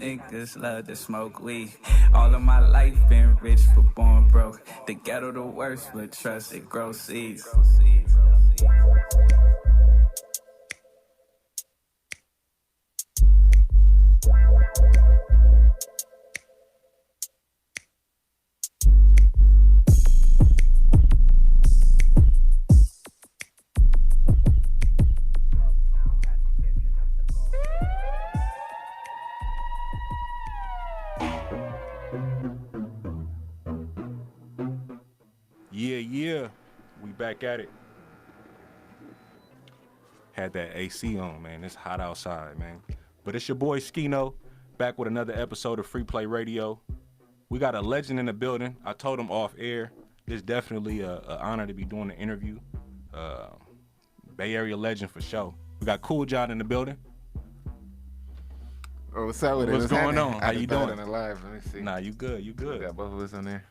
niggas love to smoke weed. All of my life been rich but born broke. The ghetto the worst, but trust it grows seeds. Yeah, we back at it. Had that AC on, man. It's hot outside, man. But it's your boy Scino, back with another episode of Free Play Radio. We got a legend in the building. I told him off air. It's definitely an honor to be doing the interview. Bay Area legend for sure. We got Kool in the building. Oh, what's up with it? What's going on? How you doing? Live. Let me see. Nah, you good. You good. We got both of us on there.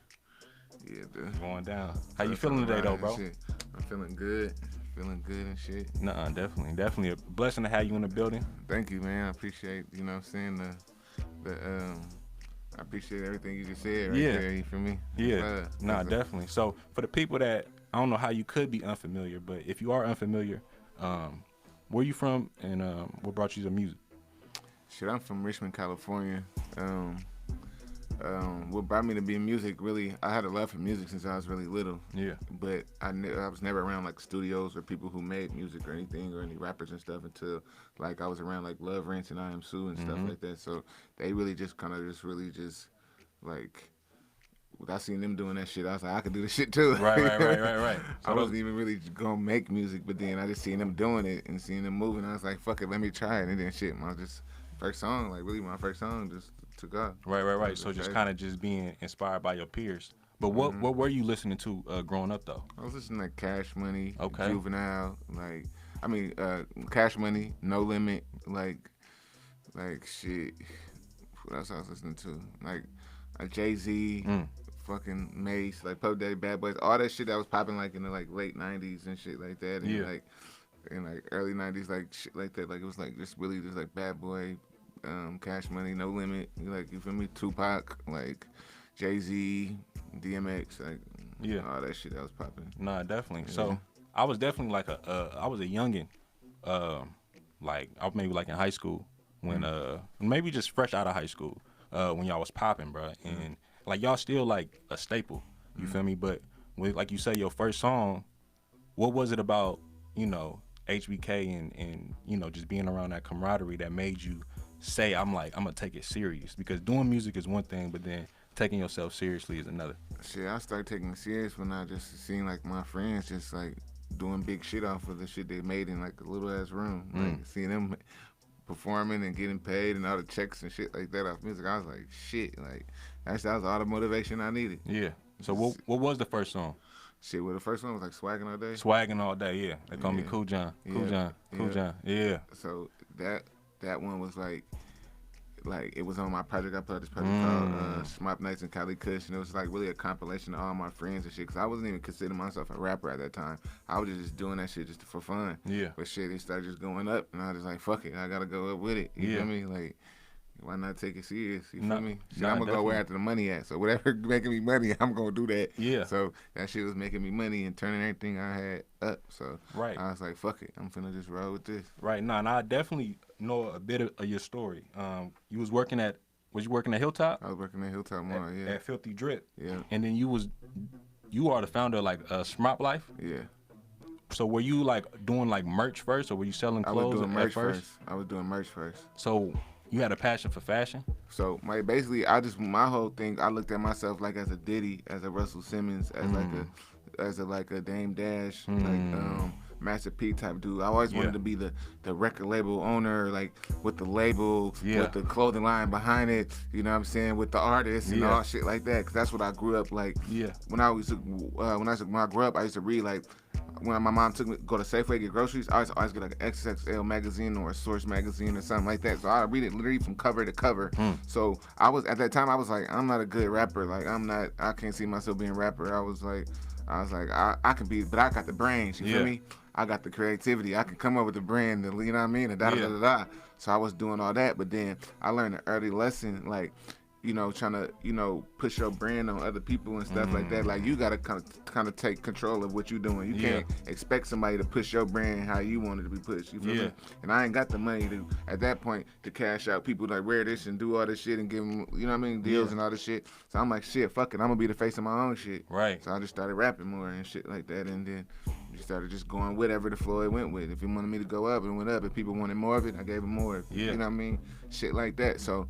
Yeah, dude. Going down. How you feeling today, though, bro? Shit. I'm feeling good. Feeling good and shit. Nah, definitely a blessing to have you in the building. Thank you, man. I appreciate, you know what I'm saying, I appreciate everything you just said right there, you feel me? Yeah, definitely. So for the people that, I don't know how you could be unfamiliar, but if you are unfamiliar, where you from and what brought you to music? Shit, I'm from Richmond, California. What brought me to be in music, really, I had a love for music since I was really little. Yeah. But I was never around like studios or people who made music or anything or any rappers and stuff until like I was around like Love Rants and I Am Sue and stuff like that. So they really just kind of just like, I seen them doing that shit, I was like, I could do this shit too. Right. So I wasn't even really gonna make music, but then I just seen them doing it and seeing them moving. I was like, fuck it, let me try it. And then shit, my first song just took off. Right. So just kind of just being inspired by your peers. But what were you listening to growing up though? I was listening to Cash Money, Juvenile, Cash Money, No Limit, like shit. What else I was listening to? Like Jay-Z, fucking Mace, like Puff Daddy, Bad Boys, all that shit that was popping like in the like late '90s and shit like that, and like in like early '90s, like shit like that. Like it was like just really just like Bad Boy, Cash Money, No Limit, like you feel me, Tupac, like Jay-Z, DMX, like all that shit that was popping. Nah, definitely. Yeah. So I was definitely like I was a youngin', like I was maybe like in high school when maybe just fresh out of high school when y'all was popping, bro, and like y'all still like a staple, you feel me? But with, like you say, your first song, what was it about, you know, HBK and you know, just being around that camaraderie that made you say, I'm gonna take it serious? Because doing music is one thing, but then taking yourself seriously is another. Shit, I started taking it serious when I just seen like my friends just like doing big shit off of the shit they made in like a little ass room. Like seeing them performing and getting paid and all the checks and shit like that off music. I was like, shit, like that was all the motivation I needed. Yeah. So what was the first song? Shit, well, the first one was like Swaggin' All Day. Swaggin' All Day, yeah. They call me Kool John. Yeah. So that one was like it was on my project. I put out this project called Shmop Nights and Cali Kush, and it was like really a compilation of all my friends and shit. Cause I wasn't even considering myself a rapper at that time. I was just doing that shit just for fun. Yeah. But shit, it started just going up, and I was just like, fuck it, I gotta go up with it. You feel me? Like, why not take it serious? You feel me? Shit, I'm gonna go where after the money at. So whatever making me money, I'm gonna do that. Yeah. So that shit was making me money and turning everything I had up. So I was like, fuck it, I'm finna just roll with this. Right. Nah, and I definitely know a bit of your story. You was working at Hilltop? I was working at Hilltop Mall, yeah. At Filthy Drip. Yeah. And then you are the founder of like Shmop Life? Yeah. So were you like doing like merch first, or were you selling clothes? I was doing merch first. I was doing merch first. So you had a passion for fashion? So basically my whole thing, I looked at myself like as a Diddy, as a Russell Simmons, as a Dame Dash, like Master P type dude. I always wanted to be the record label owner, like with the label, with the clothing line behind it, you know what I'm saying, with the artists and all shit like that. Cause that's what I grew up like. Yeah. When I grew up, I used to read like, when my mom took me to go to Safeway to get groceries, I always get like an XXL magazine or a Source magazine or something like that. So I read it literally from cover to cover. So at that time I was like, I'm not a good rapper. Like I can't see myself being a rapper. I I was like, I can be, but I got the brains. You feel me? I got the creativity. I can come up with the brand. You know what I mean? And da da da da. So I was doing all that, but then I learned an early lesson, like, you know, trying to, you know, push your brand on other people and stuff like that. Like, you gotta kind of take control of what you're doing. You can't expect somebody to push your brand how you want it to be pushed. You feel me? And I ain't got the money to, at that point, to cash out people like wear this and do all this shit and give them, you know what I mean, deals and all this shit. So I'm like, shit, fuck it, I'm gonna be the face of my own shit. Right. So I just started rapping more and shit like that, and then started just going whatever the flow it went with. If he wanted me to go up, it went up. If people wanted more of it, I gave them more. You know what I mean? Shit like that. So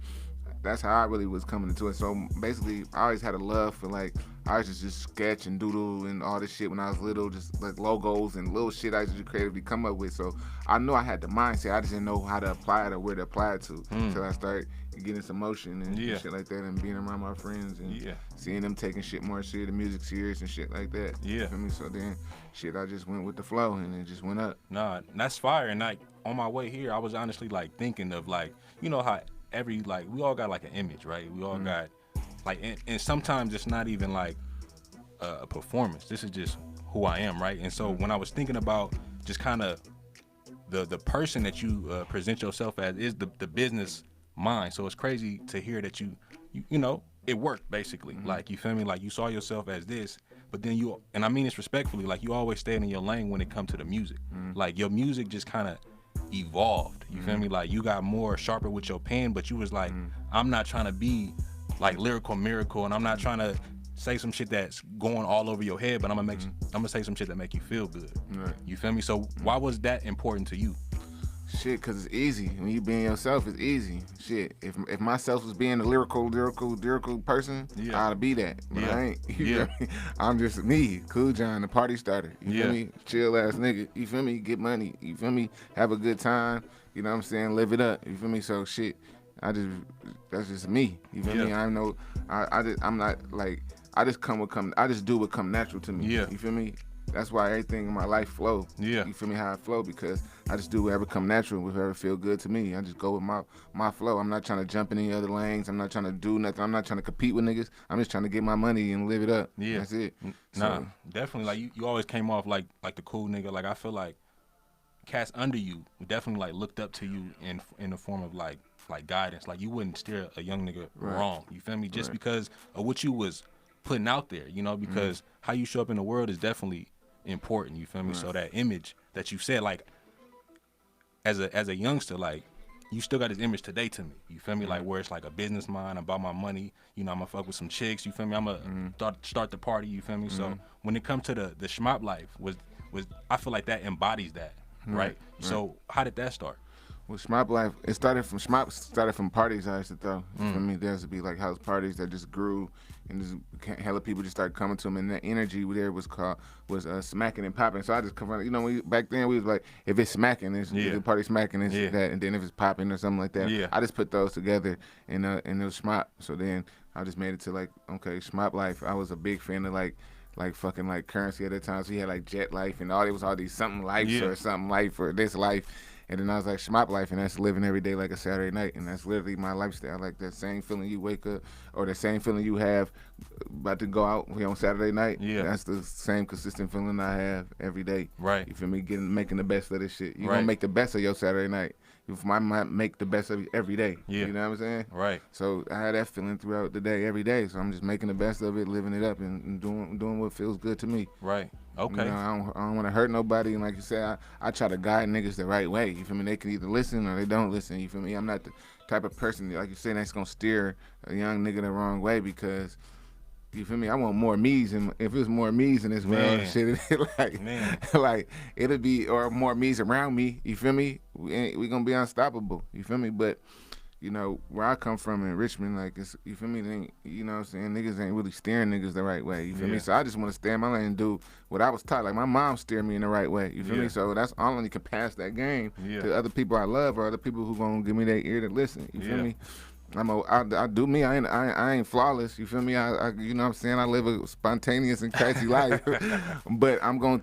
that's how I really was coming into it. So basically, I always had a love for, like, I used to just sketch and doodle and all this shit when I was little, just like logos and little shit I used to creatively come up with. So I knew I had the mindset. I just didn't know how to apply it or where to apply it to. So I started getting some motion and shit like that, and being around my friends and seeing them taking shit more serious, the music serious and shit like that. You feel me? So then, shit, I just went with the flow and it just went up. Nah, that's fire. And like on my way here, I was honestly like thinking of, like, you know how we all got like an image, right? We all got like, and sometimes it's not even like a performance. This is just who I am, right? And so when I was thinking about just kind of the person that you present yourself as is the business mind. So it's crazy to hear that you know, it worked basically. Like, you feel me? Like, you saw yourself as this, but then and I mean this respectfully, like, you always stayed in your lane when it comes to the music. Like, your music just kind of evolved. You feel me? Like, you got more sharper with your pen, but you was like, I'm not trying to be like Lyrical Miracle, and I'm not trying to say some shit that's going all over your head, but I'm gonna say some shit that make you feel good. Right. You feel me? So why was that important to you? Shit, cause it's easy. When you being yourself, it's easy. Shit, if myself was being a lyrical person, I'd be that. But I ain't. You feel me? I'm just me, Kool John, the party starter. You feel me? Chill ass nigga. You feel me? Get money. You feel me? Have a good time. You know what I'm saying? Live it up. You feel me? So shit, that's just me. You feel me? I'm not like, I just do what come natural to me. You feel me? That's why everything in my life flow. You feel me? How I flow, because I just do whatever come natural, whatever feel good to me. I just go with my flow. I'm not trying to jump in any other lanes. I'm not trying to do nothing. I'm not trying to compete with niggas. I'm just trying to get my money and live it up. That's it. Nah, definitely. Like, you always came off like the cool nigga. Like, I feel like cats under you definitely like looked up to you in the form of like guidance. Like, you wouldn't steer a young nigga wrong. You feel me? Just because of what you was putting out there, you know, because how you show up in the world is definitely important. You feel me? So that image that you said, like, as a youngster, like, you still got this image today to me. You feel me? Like, where it's like a business mind, about my money. You know, I'm gonna fuck with some chicks. You feel me? I'm gonna start the party. You feel me? So when it comes to the Shmop life, was I feel like that embodies that, right? So how did that start? Well, Shmop life, Shmop started from parties I used to throw. You feel me? There used to be like house parties that just grew, and just hella people just started coming to them, and that energy there was smacking and popping. So I just come from, you know, back then we was like, if it's smacking, it's the party smacking, it's that, and then if it's popping or something like that, I just put those together, and it was Shmop. So then I just made it to like, okay, Shmop life. I was a big fan of like fucking like Currency at that time. So he had like Jet Life and all these something life or something life or this life. And then I was like, Shmop life, and that's living every day like a Saturday night, and that's literally my lifestyle. Like that same feeling you wake up, or the same feeling you have about to go out on Saturday night. That's the same consistent feeling I have every day. Right. You feel me? Making the best of this shit. You gonna make the best of your Saturday night. You might make the best of it every day. You know what I'm saying? Right. So I had that feeling throughout the day, every day. So I'm just making the best of it, living it up, and doing what feels good to me. Right. Okay. You know, I don't want to hurt nobody, and like you said, I try to guide niggas the right way. You feel me? They can either listen or they don't listen. You feel me? I'm not the type of person, like you said, that's gonna steer a young nigga the wrong way, because you feel me? I want more me's, and if it was more me's in this world, shit, like it'll be, or more me's around me. You feel me? We gonna be unstoppable. You feel me? But you know, where I come from in Richmond, like, it's, you feel me? You know what I'm saying? Niggas ain't really steering niggas the right way. You feel me? So I just want to stay in my lane and do what I was taught. Like, my mom steered me in the right way. You feel me? So that's all I only can pass that game to other people I love, or other people who gonna give me their ear to listen. You feel me? I do me. I ain't flawless. You feel me? I you know what I'm saying? I live a spontaneous and crazy life, but I'm gonna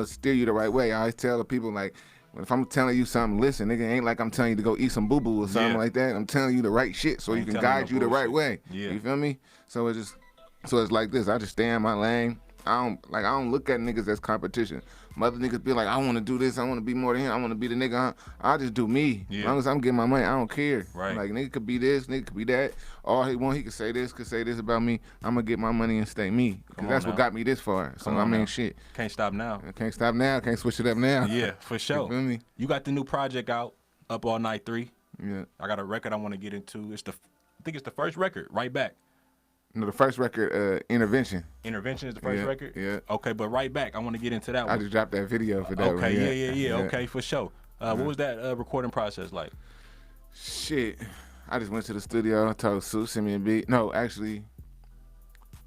steer you the right way. I always tell the people, like, if I'm telling you something, listen, nigga, ain't like I'm telling you to go eat some boo-boo or something like that. I'm telling you the right shit so you can guide you the right way. You feel me? So it's just So it's like this. I just stay in my lane. I don't look at niggas as competition. Mother niggas be like, I want to do this. I want to be more than him. I want to be the nigga. I just do me. Yeah. As long as I'm getting my money, I don't care. Right. Like, nigga could be this, nigga could be that. All he want, he could say this about me. I'm going to get my money and stay me. Because that's what got me this far. So, I mean, shit. Can't stop now. I can't stop now. Can't switch it up now. Yeah, for sure. You feel me? You got the new project out, Up All Night 3. Yeah. I got a record I want to get into. I think it's the first record, Right Back. No, the first record, Intervention. Intervention is the first record? Yeah. Okay, but Right Back, I want to get into that one. I just dropped that video for that one. Okay, yeah. Okay, for sure. What was that recording process like? Shit. I just went to the studio. I told Sue, send me a beat. No, actually,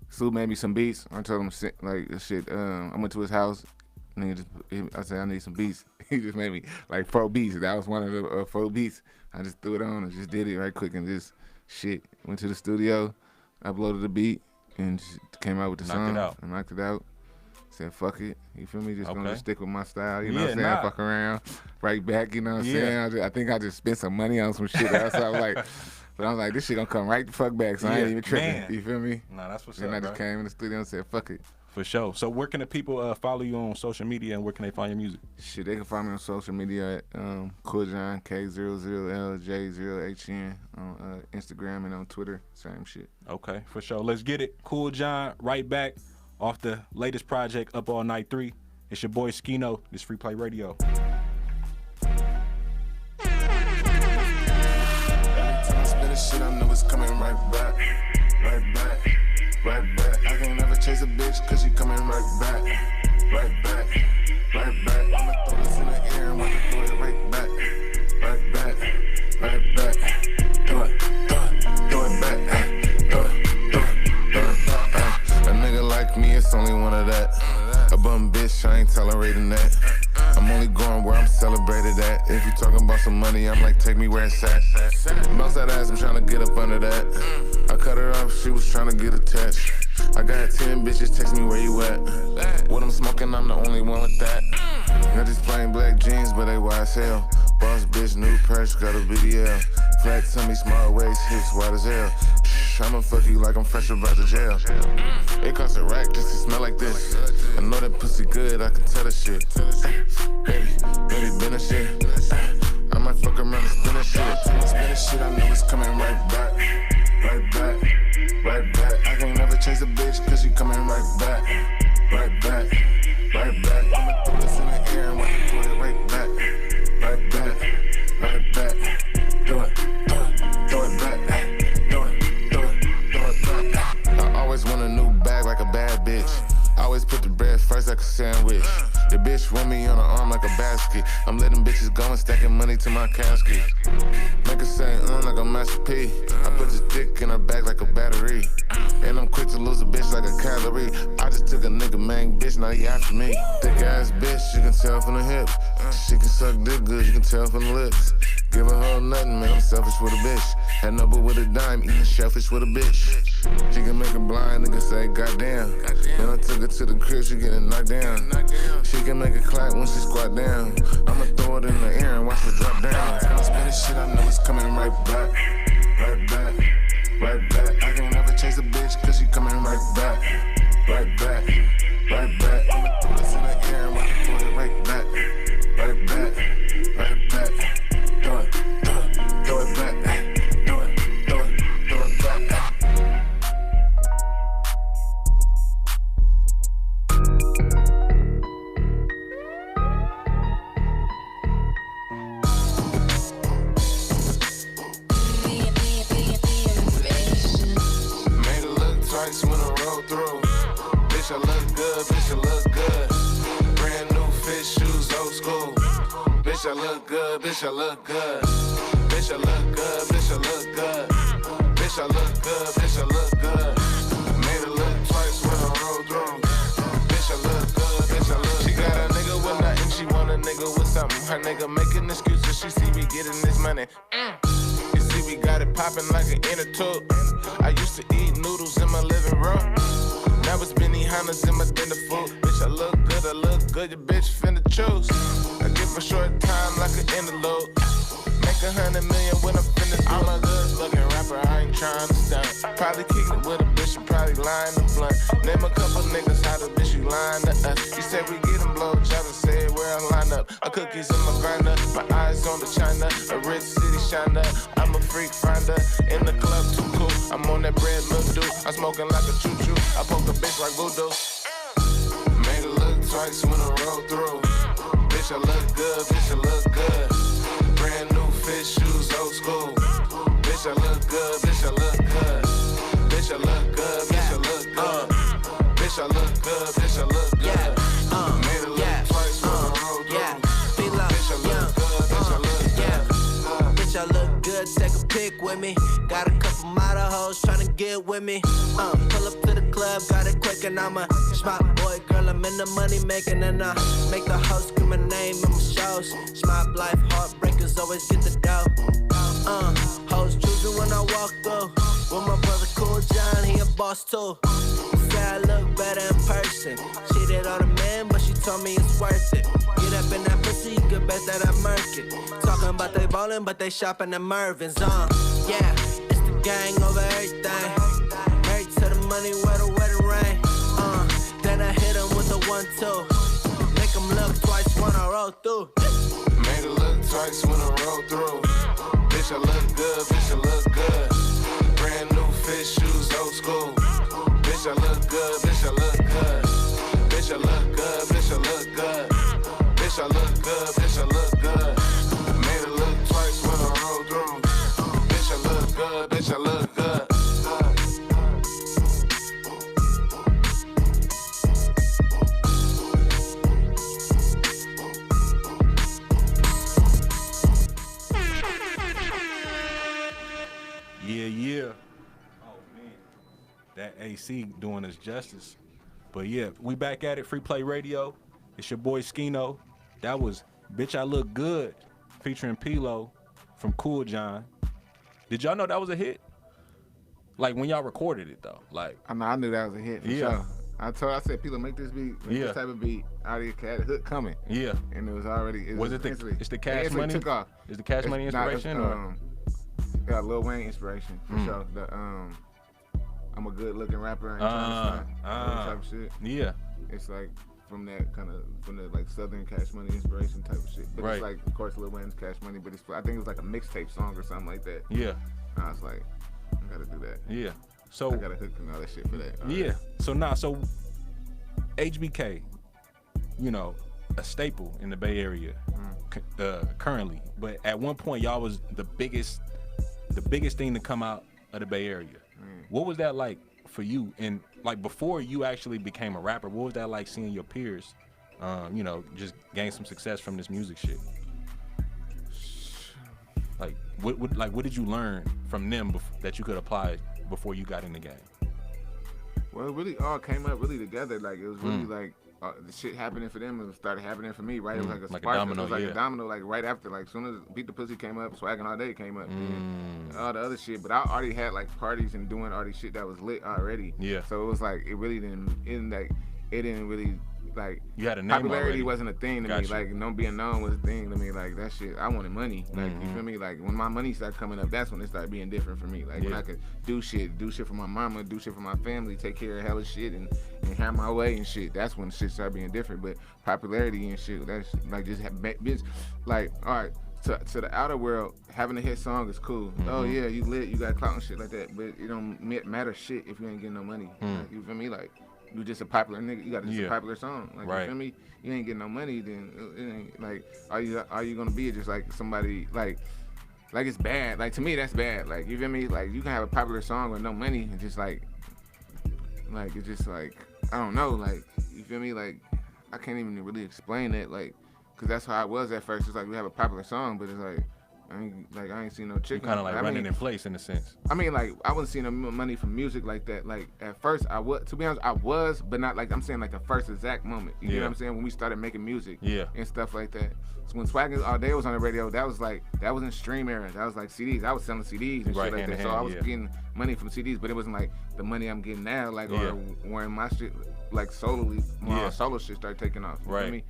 Sue made me some beats. I told him, like, shit. I went to his house. I said, I need some beats. He just made me, like, 4 beats. That was one of the 4 beats. I just threw it on and just did it right quick and just, shit. Went to the studio. Uploaded the beat and just came out with the song. I knocked it out. Said, fuck it. You feel me? Just gonna stick with my style. You know what I'm saying? Fuck around. Right back, you know what I'm saying? I think I just spent some money on some shit. So I was like, but I was like, this shit gonna come right the fuck back. So I ain't even tripping. Man. You feel me? Nah, that's what's up, And I just came in the studio and said, fuck it. For sure. So where can the people follow you on social media and where can they find your music? Shit, they can find me on social media at Kool K00LJ0HN on Instagram and on Twitter. Same shit. Okay, for sure. Let's get it. Kool John, Right Back, off the latest project, Up All Night 3. It's your boy Scino. This Free Play Radio. Shit, I know it's coming right back, right back, right back. I can't never chase a bitch cause she coming right back, right back, right back. I'ma throw this in the air and want to throw it right back, right back, right back. Do it back, do it back. A nigga like me, it's only one of that. A bum bitch, I ain't tolerating that. I'm only going where I'm celebrated at. If you talking about some money, I'm like, take me where it's at. Bounce that ass, I'm trying to get up under that. I cut her off, she was trying to get attached. I got 10 bitches, text me where you at. What I'm smoking, I'm the only one with that. Got these plain black jeans, but they wide as hell. Boss bitch, new purse, got a BDL. Flat tummy, small waist, hips wide as hell. I'ma fuck you like I'm fresh about the jail. It costs a rack just to smell like this. I know that pussy good, I can tell the shit. Baby, been a shit. I might fuck around and spin a shit. Spin a shit, I know it's coming right back. Right back, right back. I can't never chase a bitch cause she coming right back. Right back, right back. I'ma throw this in the air and want to throw it right back. Right back, right back. Do it back. I always want a new bag like a bad bitch. I always put the bread first like a sandwich. The bitch want me on her arm like a basket. I'm letting bitches go and stacking money to my casket. Make her say, like a Master P. I put this dick in her back like a battery. And I'm quick to lose a bitch like a calorie. I just took a nigga main bitch, now he after me. Thick ass bitch, you can tell from the hips. She can suck dick good, you can tell from the lips. Give a hoe nothing, man, I'm selfish with a bitch. Had no but with a dime, eating shellfish with a bitch. She can make her blind, nigga say, goddamn. Then I took her to the crib, she getting knocked down. She can make it clap when she squat down. I'ma throw it in the air and watch her drop down. Spin this shit, I know it's coming right back. Right back, right back. I can't never chase a bitch cause she coming right back. Right back, right back. I'ma throw this in the air and watch her throw it right back. Right back, right back. Do it back. Do it back. When I roll through, bitch, I look good, bitch, I look good. Brand new fit shoes, old school. Bitch, I look good, bitch, I look good. Bitch, I look good, bitch, I look good. Bitch, I look good, bitch, I look good. Made her look twice when I roll through. Bitch, I look good, bitch, I look good. She got a nigga with nothing, she want a nigga with something. Her nigga making excuses, she see me getting this money. You see we got it popping like an inner tube. I used to eat noodles in my living room. Now it's Benihana's in my dinner food. Bitch, I look good, your bitch finna choose. I give a short time like an interlude. Make 100 million when I'm finished. I'm a good looking rapper, I ain't trying to stunt. Probably kicking it with a bitch she probably lying to blunt. Name a couple niggas, how the bitch you lying to us. He said we get him blow job and said we're a lineup. A cookies in my grinder, my eyes on the China. A rich city shiner, I'm a freak finder. In the club too cool, I'm on that bread, little dude. I'm smoking like a choo-choo, I poke a bitch like voodoo. Made her look twice when I roll through. Bitch, I look good, bitch, I look good. Brand new fit shoes, old school. Bitch, I look good, bitch, I look good. Bitch, I look good, bitch, I look good. Bitch, I look good, bitch, I look good. Made her look twice when I roll through. Bitch, I look good, bitch, I look good. Bitch, I look good, take a pic with me. Got a couple model hoes tryna get with me. Pull up to the club, got it quick and I'm a Shmop boy, girl, I'm in the money making and I make the host scream my name in my shows. Shmop life, heartbreakers always get the dough. Hoes choosing when I walk through. With my brother Kool, he a boss too. Say I look better in person. She did all the man, but she told me it's worth it. Get up in that pussy, you can bet that I murk it. Talking about they ballin', but they shopping at Mervin's. Yeah, it's the gang over everything. Married to the money where the wedding ring. Then I hit him with a 1-2. Make him look twice when I roll through. Made her look twice when I roll through. Bitch, I look good, bitch, I look good. Brand new fit shoes, old school. Bitch, I look good, bitch, I look good. Bitch, I look good, bitch, I look good. Bitch, I look good, bitch, I look good. Made her look twice when I roll through. Bitch, I look good, bitch, I look good. Yeah. Oh man, that AC doing us justice. But yeah, we back at it. Free Play Radio. It's your boy Scino. That was "Bitch I Look Good" featuring P-Lo from Kool. Did y'all know that was a hit? Like when y'all recorded it though. Like I knew that was a hit for sure. I said, P-Lo, make this beat, this type of beat. I already had a hook coming. Yeah. And it was already. It's the Cash Money? Took off. Is the Cash Money inspiration? Got Lil Wayne inspiration for sure. I'm a good looking rapper. I ain't trying to stop. Type of shit. Yeah. It's like from the like Southern Cash Money inspiration type of shit. But it's like, of course, Lil Wayne's Cash Money. But I think it was like a mixtape song or something like that. Yeah. And I was like, I gotta do that. Yeah. So I got a hook and all that shit for that. Yeah. So HBK, you know, a staple in the Bay Area currently. But at one point, y'all was the biggest thing to come out of the Bay Area. What was that like for you? And like before you actually became a rapper, what was that like seeing your peers, you know, just gain some success from this music shit? Like what did you learn from them that you could apply before you got in the game? Well, it really all came up really together. Like it was really like the shit happening for them, it started happening for me, right? It was like a spark. Domino, it was like a domino, like right after, like as soon as Beat the Pussy came up, Swaggin' All Day came up, and all the other shit. But I already had like parties and doing all this shit that was lit already. Yeah. So it was like it really didn't really like you had a name popularity already. Wasn't a thing to me. Like no being known was a thing to me. Like that shit, I wanted money. Like you feel me? Like when my money started coming up, that's when it started being different for me. Like when I could do shit for my mama, do shit for my family, take care of hella shit and have my way and shit. That's when shit started being different. But popularity and shit, that's like just bitch. Like all right. To the outer world, having a hit song is cool. Oh yeah, you lit, you got clout and shit like that. But it don't matter shit if you ain't getting no money. Like, you feel me? Like you just a popular nigga. You got a popular song. Like you feel me? You ain't getting no money, then it ain't like are you gonna be just like somebody like it's bad. Like to me that's bad. Like you feel me? Like you can have a popular song with no money and just like it's just like I don't know. Like you feel me? Like I can't even really explain it. Like. Cause that's how I was at first. It's like we have a popular song, but it's like I ain't seen no chicken. Kind of like running in place in a sense. I mean, like I wasn't seeing no money from music like that. Like at first, I was. To be honest, I was, but not like I'm saying like the first exact moment. You know what I'm saying? When we started making music, and stuff like that. So when Swaggin' All Day was on the radio, that was in stream era. That was like CDs. I was selling CDs and shit like that. So I was getting money from CDs, but it wasn't like the money I'm getting now. Like or when my shit like solely, solo shit started taking off. You feel me?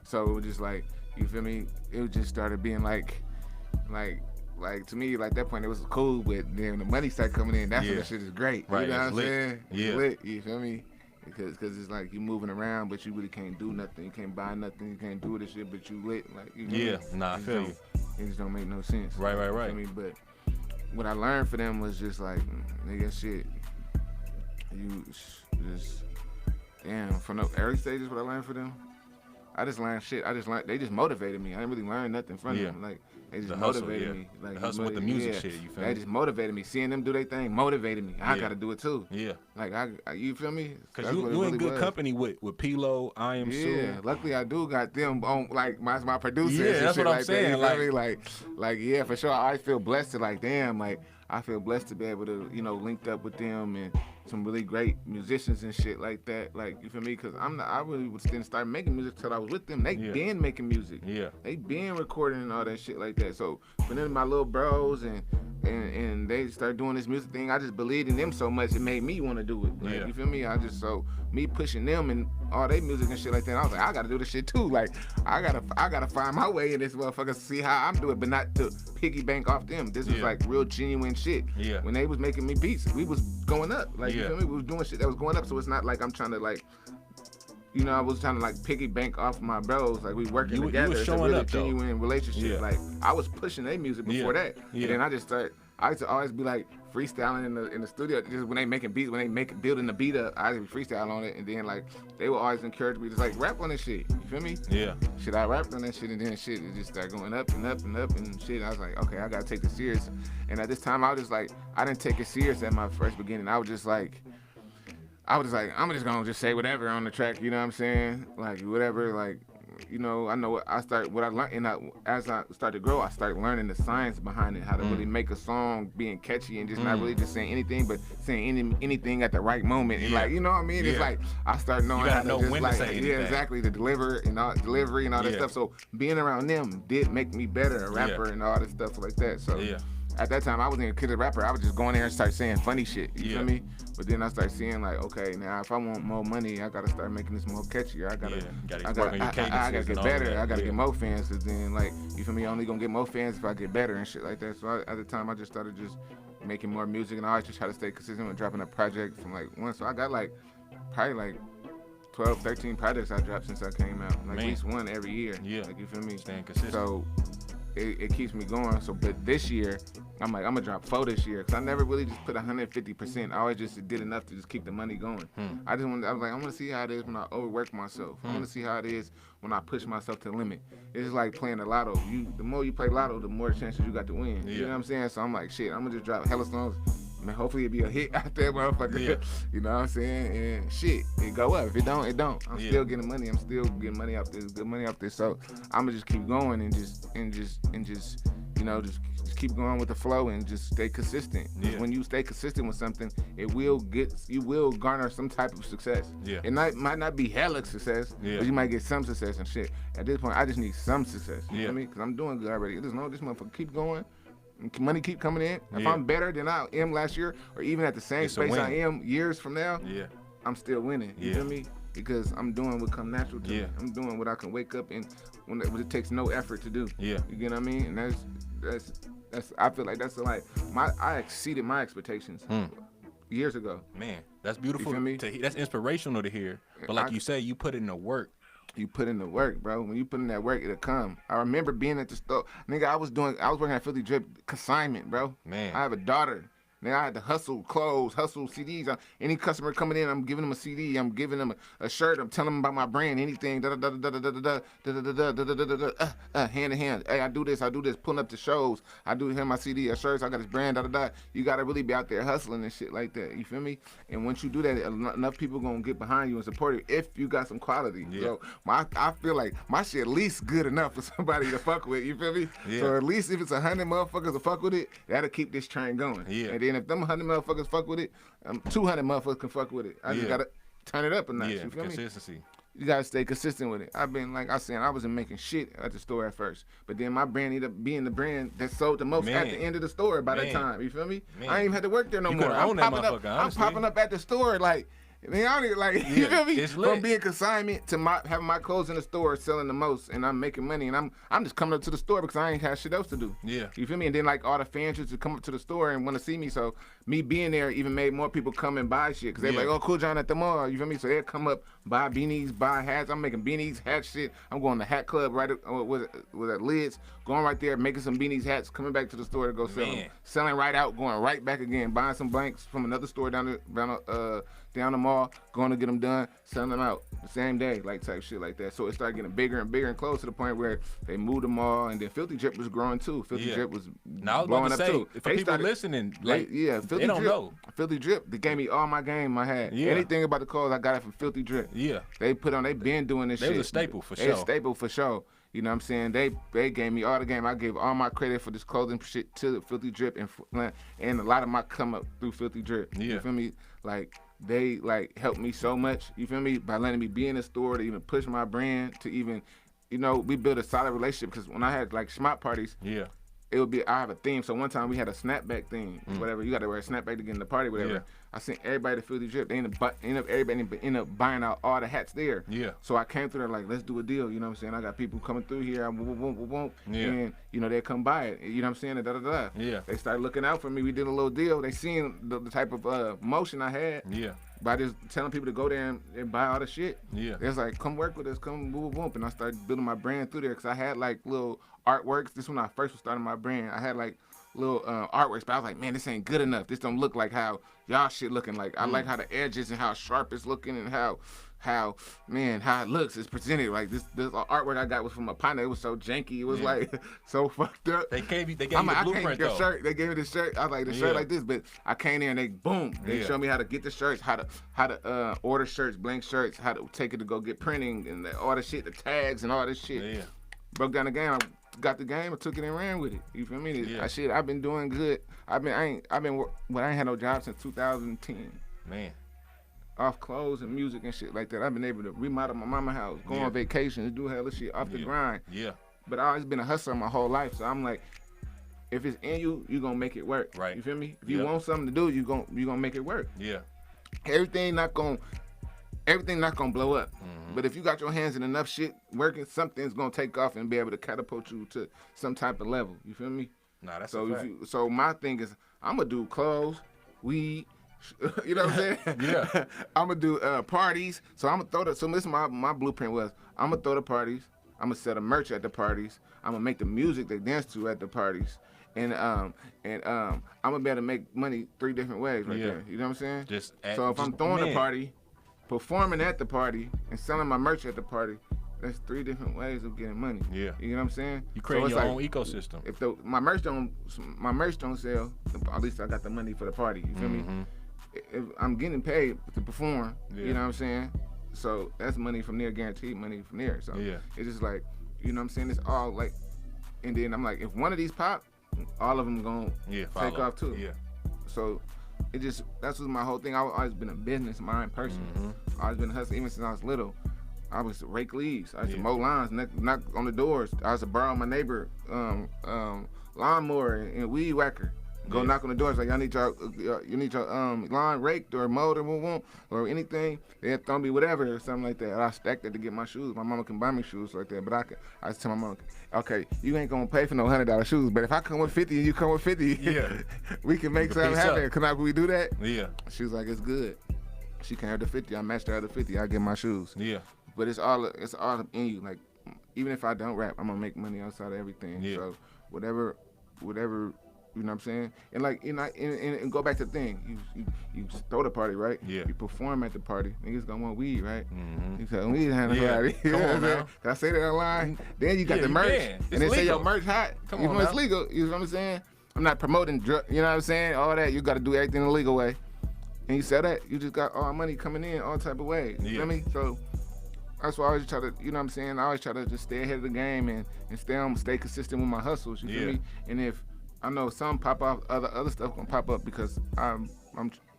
So it was just like, you feel me? It just started being like like to me, like that point it was cool, but then the money started coming in. That's when the shit is great. Right, You know what I'm lit. saying? Yeah. It's lit, you feel me? Because it's like you moving around, but you really can't do nothing. You can't buy nothing. You can't do this shit, but you lit. Like you feel Yeah, me? nah, I It feel don't- you. It just don't make no sense. Right. You feel me? But what I learned for them was just like, nigga, shit. You just damn from the early stages. What I learned for them, I just learned shit. They just motivated me. I didn't really learn nothing from them. Like they just The hustle, motivated yeah. me. Like The hustle with the music shit, you feel They me? just motivated me. Seeing them do their thing motivated me. I Yeah. gotta do it too. Yeah. Like you feel me? Cause That's what it you in really good was. company with P-Lo, I Am Yeah, Soon. luckily I do got them on like my producers. Yeah, and that's shit what I'm like saying, That, you feel me? Like yeah, for sure. I feel blessed to like damn, like I feel blessed to be able to link up with them and some really great musicians and shit like that. Like you feel me? Cause I really didn't start making music till I was with them. They been making music. Yeah. They been recording and all that shit like that. So for them, my little bros and they start doing this music thing, I just believed in them so much it made me want to do it. Like, Yeah. you feel me? Me pushing them and all their music and shit like that. I was like, I gotta do this shit too. Like I gotta find my way in this motherfucker, see how I'm doing, but not to piggy bank off them. This was like real genuine shit. Yeah. When they was making me beats, we was going up. Like you Yeah. feel me? We was doing shit that was going up. So it's not like I'm trying to like. I was trying to like piggy bank off my bros. Like we working You was together. It's a showing really up, though. genuine relationship. Yeah. Like I was pushing their music before that. Yeah. And then I used to always be like freestyling in the studio. Just when they making beats, building the beat up, I just be freestyle on it. And then like they would always encourage me to like rap on this shit. You feel me? Yeah. Shit, I rapped on that shit, and then shit, it just started going up and up and up and shit. I was like, okay, I gotta take this serious. And at this time, I was just like, I didn't take it serious at my first beginning. I was just like, I'm just gonna just say whatever on the track. You know what I'm saying? Like whatever, like. I know what I learned, and as I started to grow, I started learning the science behind it, how to really make a song being catchy and just not really just saying anything, but saying anything at the right moment. And like, you know what I mean? It's like I started knowing how to know just when to like, say anything. exactly, the delivery and all that Yeah. stuff. So being around them did make me better, a rapper and all this stuff like that. So at that time, I wasn't a kid a rapper. I was just going there and start saying funny shit. You feel me? But then I started seeing like, okay, now if I want more money, I gotta start making this more catchier. I gotta get better. I gotta get more fans. And then like, you feel me? I'm only gonna get more fans if I get better and shit like that. So at the time, I just started just making more music, and I always just try to stay consistent with dropping a project from like one. So I got like probably like 12, 13 projects I dropped since I came out. Like at least one every year. Yeah. Like you feel me? Staying consistent. So it keeps me going. So, but this year, I'm like, I'm gonna drop 4 this year, cause I never really just put 150%. I always just did enough to just keep the money going. I was like, I'm gonna see how it is when I overwork myself. I wanna see how it is when I push myself to the limit. It's like playing the lotto. The more you play lotto, the more chances you got to win. You know what I'm saying? So I'm like, shit, I'm gonna just drop hella songs. Man, hopefully it be a hit out there, motherfucker. Yeah. You know what I'm saying? And shit, it go up. If it don't, it don't. I'm still getting money. I'm still getting money out there. Good money out there. So I'ma just keep going and just keep going with the flow and just stay consistent. Yeah. When you stay consistent with something, you will garner some type of success. Yeah. It might not be hella success, Yeah. but you might get some success and shit. At this point, I just need some success. You Yeah. know what I mean? Because I'm doing good already. Just know this motherfucker keep going. Money keep coming in. If Yeah. I'm better than I am last year, or even at the same It's a space win. I am years from now, Yeah. I'm still winning. You Yeah. feel me? Because I'm doing what come natural to me. Yeah. I'm doing what I can wake up and when it takes no effort to do. Yeah. You get what I mean? And that's I feel like that's like I exceeded my expectations years ago. Man, that's beautiful. You feel me? That's inspirational to hear. But like you say, you put in the work. You put in the work, bro. When you put in that work, it'll come. I remember being at the store. Nigga, I was working at Philly Drip consignment, bro. Man. I have a daughter. Nigga, I had to hustle clothes, hustle CDs. Any customer coming in, I'm giving them a CD. I'm giving them a shirt. I'm telling them about my brand, anything. Hand to hand. Hey, I do this. Pulling up the shows. I do my CD, shirts. I got this brand. You gotta really be out there hustling and shit like that. You feel me? And once you do that, enough people gonna get behind you and support you if you got some quality. Yeah. So I feel like my shit at least good enough for somebody to fuck with. You feel me? Yeah. So at least if it's 100 motherfuckers to fuck with it, that'll keep this train going. Yeah. And then if them 100 motherfuckers fuck with it, 200 motherfuckers can fuck with it. I just gotta turn it up a notch. Yeah, You feel me? consistency. You gotta stay consistent with it. I've been like I said, I wasn't making shit at the store at first, but then my brand ended up being the brand that sold the most at the end of the store by that time. You feel me? Man. I ain't even had to work there no You more. coulda owned that I'm motherfucker, honestly. popping up at the store like. They on it, like, you feel me? It's lit. From being consignment to having my clothes in the store selling the most, and I'm making money, and I'm just coming up to the store because I ain't have shit else to do. Yeah. You feel me? And then like all the fans used to come up to the store and want to see me, so me being there even made more people come and buy shit because they're like, oh, Kool John at the mall. You feel me? So they'll come up, buy beanies, buy hats. I'm making beanies, hat shit. I'm going to Hat Club right with that lids, going right there, making some beanies, hats, coming back to the store to go sell them. Selling right out, going right back again, buying some blanks from another store down the mall, going to get them done, selling them out the same day, like type shit like that. So it started getting bigger and bigger and close to the point where they moved them all, and then Filthy Drip was growing too. Filthy Drip was blowing up too. For people listening, like, Filthy they don't Drip, know. Filthy Drip, they gave me all my game I had. Anything about the clothes, I got it from Filthy Drip. Yeah. They been doing this shit. They was a staple for sure. They a staple for sure. You know what I'm saying? They gave me all the game. I gave all my credit for this clothing shit to Filthy Drip, and a lot of my come up through Filthy Drip. Yeah. You feel me? Like, they like helped me so much, you feel me, by letting me be in the store to even push my brand, to even, you know, we built a solid relationship, because when I had like Shmop parties, it would be, I have a theme. So one time we had a snapback theme, whatever. You got to wear a snapback to get in the party, whatever. I sent everybody to Filthy Drip. They everybody ended up buying out all the hats there. Yeah. So I came through there like, let's do a deal. You know what I'm saying? I got people coming through here. And you know, they come buy it. You know what I'm saying? And da-da-da. Yeah. They started looking out for me. We did a little deal. They seen the type of motion I had. Yeah. By just telling people to go there and buy all the shit. Yeah. It's like, come work with us, come boom. And I started building my brand through there, because I had like little artworks. This is when I first was starting my brand. I had like little artworks, but I was like, man, this ain't good enough. This don't look like how y'all shit looking like. I like how the edges and how sharp it's looking, and how it looks. It's presented like this artwork I got was from a partner. It was so janky. It was like so fucked up. They gave you the blueprint though. Shirt. They gave me the shirt. I was like, the shirt like this, but I came there and they showed me how to get the shirts, how to order shirts, blank shirts, how to take it to go get printing and all the shit, the tags and all this shit. Yeah. Broke down the game. I got the game. I took it and ran with it. You feel me? Yeah. I've been doing good. I ain't had no job since 2010. Man. Off clothes and music and shit like that. I've been able to remodel my mama house, go on vacations, do hella shit off the grind. Yeah. But I always been a hustler my whole life, so I'm like, if it's in you, you gonna make it work. Right. You feel me? If you want something to do, you gonna make it work. Yeah. Everything not gonna blow up. But if you got your hands in enough shit working, something's gonna take off and be able to catapult you to some type of level. You feel me? Nah, that's so a fact. So my thing is, I'm gonna do clothes, weed. You know what I'm saying? Yeah. I'm gonna do parties. So I'm gonna throw the. So this is my blueprint was, I'm gonna throw the parties. I'm gonna sell the merch at the parties. I'm gonna make the music they dance to at the parties. And I'm gonna be able to make money 3 different ways right there. You know what I'm saying? So if I'm throwing a party, performing at the party, and selling my merch at the party, that's 3 different ways of getting money. Yeah. You know what I'm saying? You create your own ecosystem. If my merch don't sell, at least I got the money for the party. You feel me? If I'm getting paid to perform, you know what I'm saying? So that's money from there, guaranteed money from there. So it's just like, you know what I'm saying? It's all like, and then I'm like, if one of these pop, all of them gonna take off too. Yeah. So that's what my whole thing. I've always been a business mind person. I've always been a hustler even since I was little. I was to rake leaves. I used to mow lawns, knock on the doors. I used to borrow my neighbor lawnmower and weed whacker. Go knock on the doors like, y'all need your lawn raked or mowed or anything. They'll throw me whatever or something like that. And I stacked it to get my shoes. My mama can buy me shoes like that, but I just tell my mama, okay, you ain't gonna pay for no $100 shoes, but if I come with 50 and you come with 50, we can make something happen. Can we do that? Yeah. She was like, it's good. She can have the 50. I matched her the 50. I get my shoes. Yeah. But it's all in you. Like, even if I don't rap, I'm gonna make money outside of everything. Yeah. So whatever. You know what I'm saying? And like, and go back to the thing. You throw the party, right? Yeah. You perform at the party. Niggas gonna want weed, right? You say weed had a party. You know what I'm saying? Can I say that online? Then you got the merch, and they say your merch hot. You know it's legal. You know what I'm saying? I'm not promoting drug. You know what I'm saying? All that. You got to do everything the legal way. And you sell that, you just got all money coming in all type of ways. You know what I mean? So that's why I always try to, you know what I'm saying? I always try to just stay ahead of the game and stay consistent with my hustles. You feel me? And if I know some pop off, other stuff gonna pop up because I'm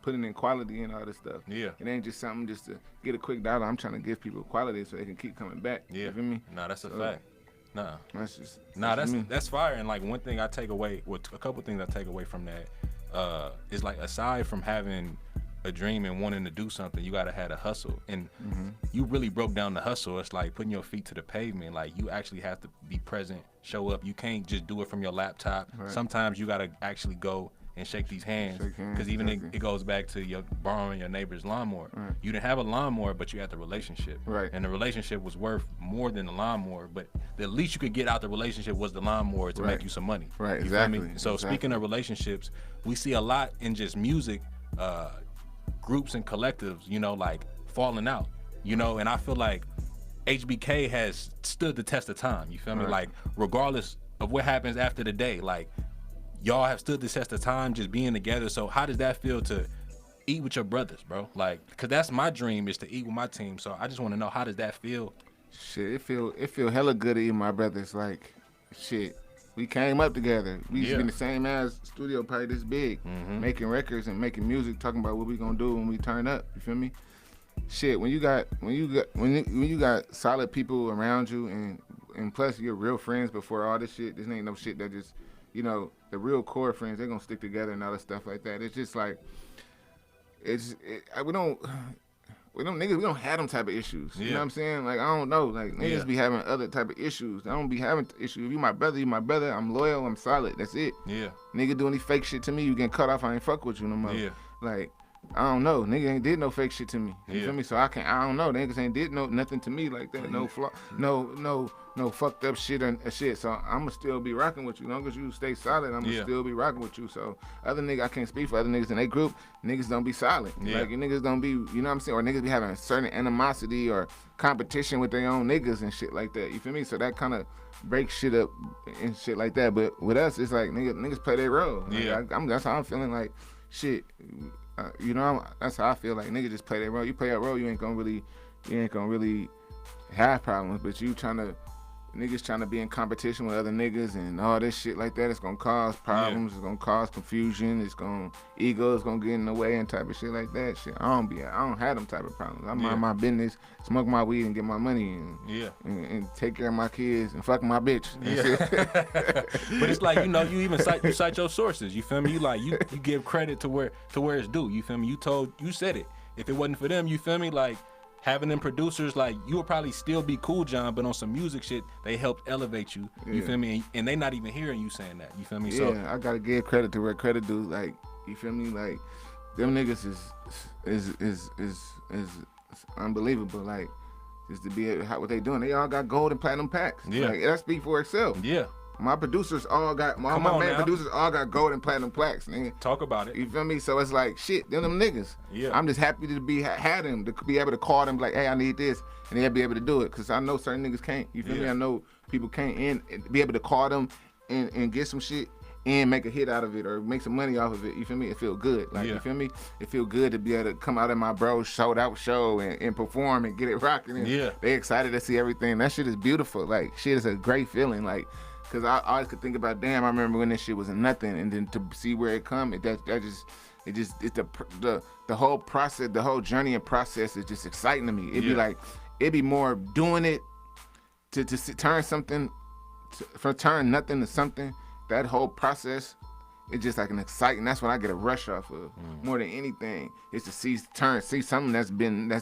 putting in quality and all this stuff. Yeah. It ain't just something just to get a quick dollar. I'm trying to give people quality so they can keep coming back. Yeah. You feel me? Nah, that's a fact. Nah. That's fire. And like one thing I take away, a couple things I take away from that is like aside from having a dream and wanting to do something, you gotta have a hustle. And you really broke down the hustle. It's like putting your feet to the pavement. Like you actually have to be present, show up. You can't just do it from your laptop. Right. Sometimes you gotta actually go and shake these hands. Because even it goes back to your borrowing your neighbor's lawnmower. Right. You didn't have a lawnmower, but you had the relationship. Right. And the relationship was worth more than the lawnmower. But the least you could get out the relationship was the lawnmower to make you some money. Right. You Exactly. feel me? So speaking of relationships, we see a lot in just music, groups and collectives, you know, like falling out, you know, and I feel like HBK has stood the test of time. You feel me? Like regardless of what happens after the day, like y'all have stood the test of time just being together. So how does that feel to eat with your brothers, bro? Like, cause that's my dream is to eat with my team. So I just want to know, how does that feel? Shit, it feel hella good to eat with my brothers. Like, shit, we came up together. We used to be in the same ass studio, probably this big, making records and making music, talking about what we gonna do when we turn up. You feel me? Shit, when you got solid people around you, and plus you're real friends before all this shit. This ain't no shit that just, you know, the real core friends, they're gonna stick together and all that stuff like that. It's just like, we don't have them type of issues. You know what I'm saying? Like, I don't know. Like, niggas be having other type of issues. I don't be having issues. If you my brother, I'm loyal, I'm solid. That's it. Yeah. Nigga do any fake shit to me, you getting cut off, I ain't fuck with you no more. Yeah. Like, I don't know. Nigga ain't did no fake shit to me. You feel me? So I don't know. Niggas ain't did nothing to me like that. No flaw, no fucked up shit and shit. So I'ma still be rocking with you. As long as you stay solid, I'ma still be rocking with you. So other niggas, I can't speak for other niggas in their group. Niggas don't be solid. Like, you niggas don't be, you know what I'm saying? Or niggas be having a certain animosity or competition with their own niggas and shit like that. You feel me? So that kind of breaks shit up and shit like that. But with us, it's like niggas play their role. Like, that's how I'm feeling. Like, shit. You know, that's how I feel. Like, niggas just play their role. You play that role, you ain't gonna really have problems. But niggas trying to be in competition with other niggas and all this shit like that, it's gonna cause problems. It's gonna cause confusion. Ego's gonna get in the way and type of shit like that. Shit, I don't have them type of problems. I mind my business, smoke my weed and get my money and take care of my kids and fuck my bitch. But it's like, you know, you even cite your sources. You feel me? You like you give credit to where it's due. You feel me? You said it. If it wasn't for them, you feel me? Like, having them producers, like, you would probably still be Cool John, but on some music shit, they helped elevate you. You feel me? And they not even hearing you saying that. You feel me? Yeah, so I gotta give credit to where credit due. Like, you feel me? Like, them niggas is unbelievable. Like, just to be what they doing. They all got gold and platinum packs. Yeah, like, that speak for itself. Yeah. My producers all got producers all got gold and platinum plaques, nigga. Talk about it. You feel me? So it's like, shit, them niggas. Yeah. I'm just happy to had them, to be able to call them like, hey, I need this, and they'll be able to do it. Cause I know certain niggas can't. You feel me? I know people can't, and be able to call them and get some shit and make a hit out of it or make some money off of it. You feel me? It feel good. Like, you feel me? It feel good to be able to come out of my bros sold out show and perform and get it rocking. And they excited to see everything. That shit is beautiful. Like, shit is a great feeling. Like, cause I always could think about, damn, I remember when this shit was nothing, and then to see where it come, it's the whole process, the whole journey and process is just exciting to me. It'd be more doing it to turn something, turn nothing to something. That whole process, it's just like an exciting. That's what I get a rush off of more than anything. Is to see something that's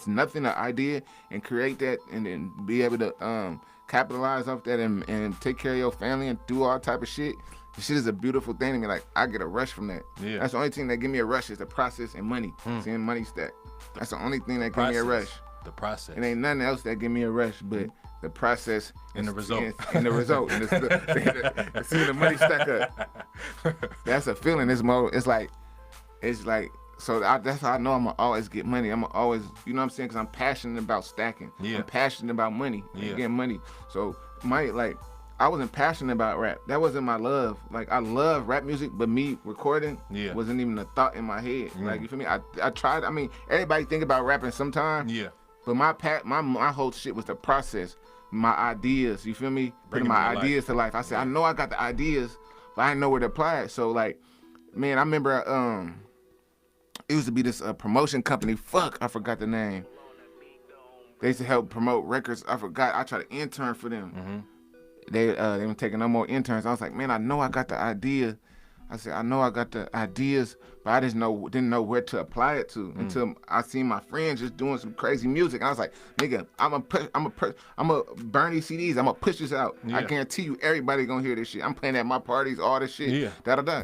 nothing, an idea, and create that, and then be able to capitalize off that and take care of your family and do all type of shit. The shit is a beautiful thing to me. Like, I get a rush from that. Yeah. That's the only thing that give me a rush is the process and money. Seeing money stack. That's the only thing that give me a rush. The process. It ain't nothing else that give me a rush, but the process and the result. And the result. And seeing the money stack up. That's a feeling. It's like. So that's how I know I'm gonna always get money. I'm gonna always, you know what I'm saying? Because I'm passionate about stacking. Yeah. I'm passionate about money. Yeah. Getting money. So I wasn't passionate about rap. That wasn't my love. Like, I love rap music, but me recording wasn't even a thought in my head. Like, you feel me? I tried. I mean, everybody think about rapping sometime. Yeah. But my whole shit was the process. My ideas. You feel me? Putting my ideas to life. I said, I know I got the ideas, but I didn't know where to apply it. So, like, man, I remember it used to be this promotion company. Fuck, I forgot the name. They used to help promote records. I forgot. I tried to intern for them. They weren't taking no more interns. I was like, man, I know I got the idea. I said, I know I got the ideas, but I just didn't know where to apply it to until I seen my friends just doing some crazy music. And I was like, nigga, I'm gonna burn these CDs. I'm gonna push this out. Yeah. I guarantee you, everybody gonna hear this shit. I'm playing at my parties, all this shit. Yeah.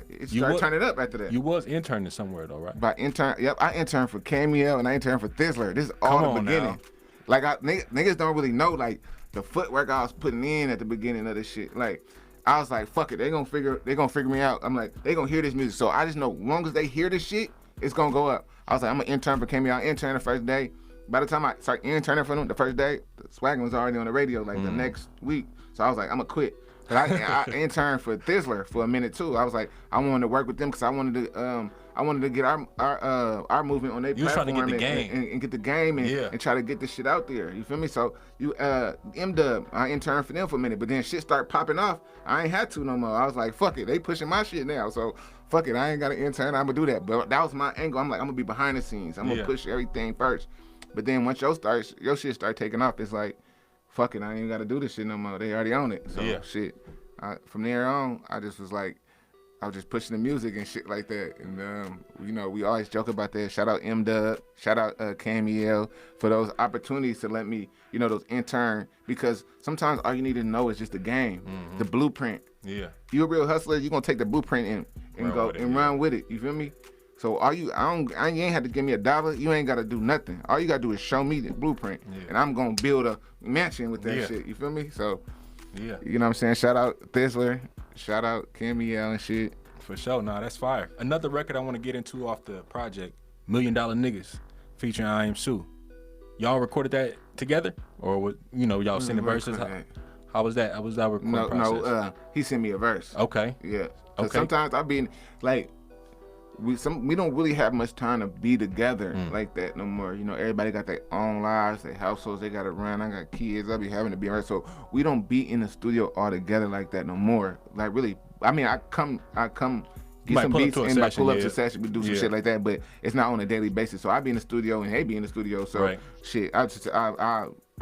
It started turning up after that. You was interning somewhere though, right? I interned for Cameo and I interned for Thizzler. This is all the beginning. Now. Like niggas don't really know like the footwork I was putting in at the beginning of this shit. Like I was like, fuck it, they gonna figure me out. I'm like, they gonna hear this music. So I just know, as long as they hear this shit, it's gonna go up. I was like, I'm gonna intern for Cameo. I interned the first day. By the time I started interning for them the first day, the Swaggin' was already on the radio like the next week. So I was like, I'm gonna quit. But I interned for Thizzler for a minute too. I was like, I wanted to work with them because I wanted to get our movement on their platform. You was trying to get the game and get the game and try to get this shit out there. You feel me? So M-Dub, I interned for them for a minute, but then shit started popping off. I ain't had to no more. I was like, fuck it, they pushing my shit now. So fuck it, I ain't got to intern. I'm gonna do that. But that was my angle. I'm like, I'm gonna be behind the scenes. I'm gonna push everything first. But then once your shit start taking off, it's like, fuck it, I ain't got to do this shit no more. They already own it. So shit. From there on, I just was like, I was just pushing the music and shit like that. And, we always joke about that. Shout out M-Dub, shout out Cameo for those opportunities to let me, those intern. Because sometimes all you need to know is just the game, the blueprint. Yeah. You a real hustler, you going to take the blueprint and run with it. You feel me? So you ain't have to give me $1. You ain't got to do nothing. All you got to do is show me the blueprint. Yeah. And I'm going to build a mansion with that shit. You feel me? So, you know what I'm saying? Shout out Thizzler. Shout out Cameo and shit. For sure. Nah, that's fire. Another record I want to get into off the project, $1 Million Niggas, featuring I Am Sue. Y'all recorded that together? Or, y'all sending verses? How was that? How was that recording process? No, he sent me a verse. Okay. Yeah. Okay. Sometimes I be like, we don't really have much time to be together like that no more. Everybody got their own lives, their households they gotta run. I got kids, I be having to be around. So we don't be in the studio all together like that no more. Like really, I mean, I come get some beats and pull up to a session, we do some shit like that, but it's not on a daily basis. So I be in the studio and he be in the studio. So shit, I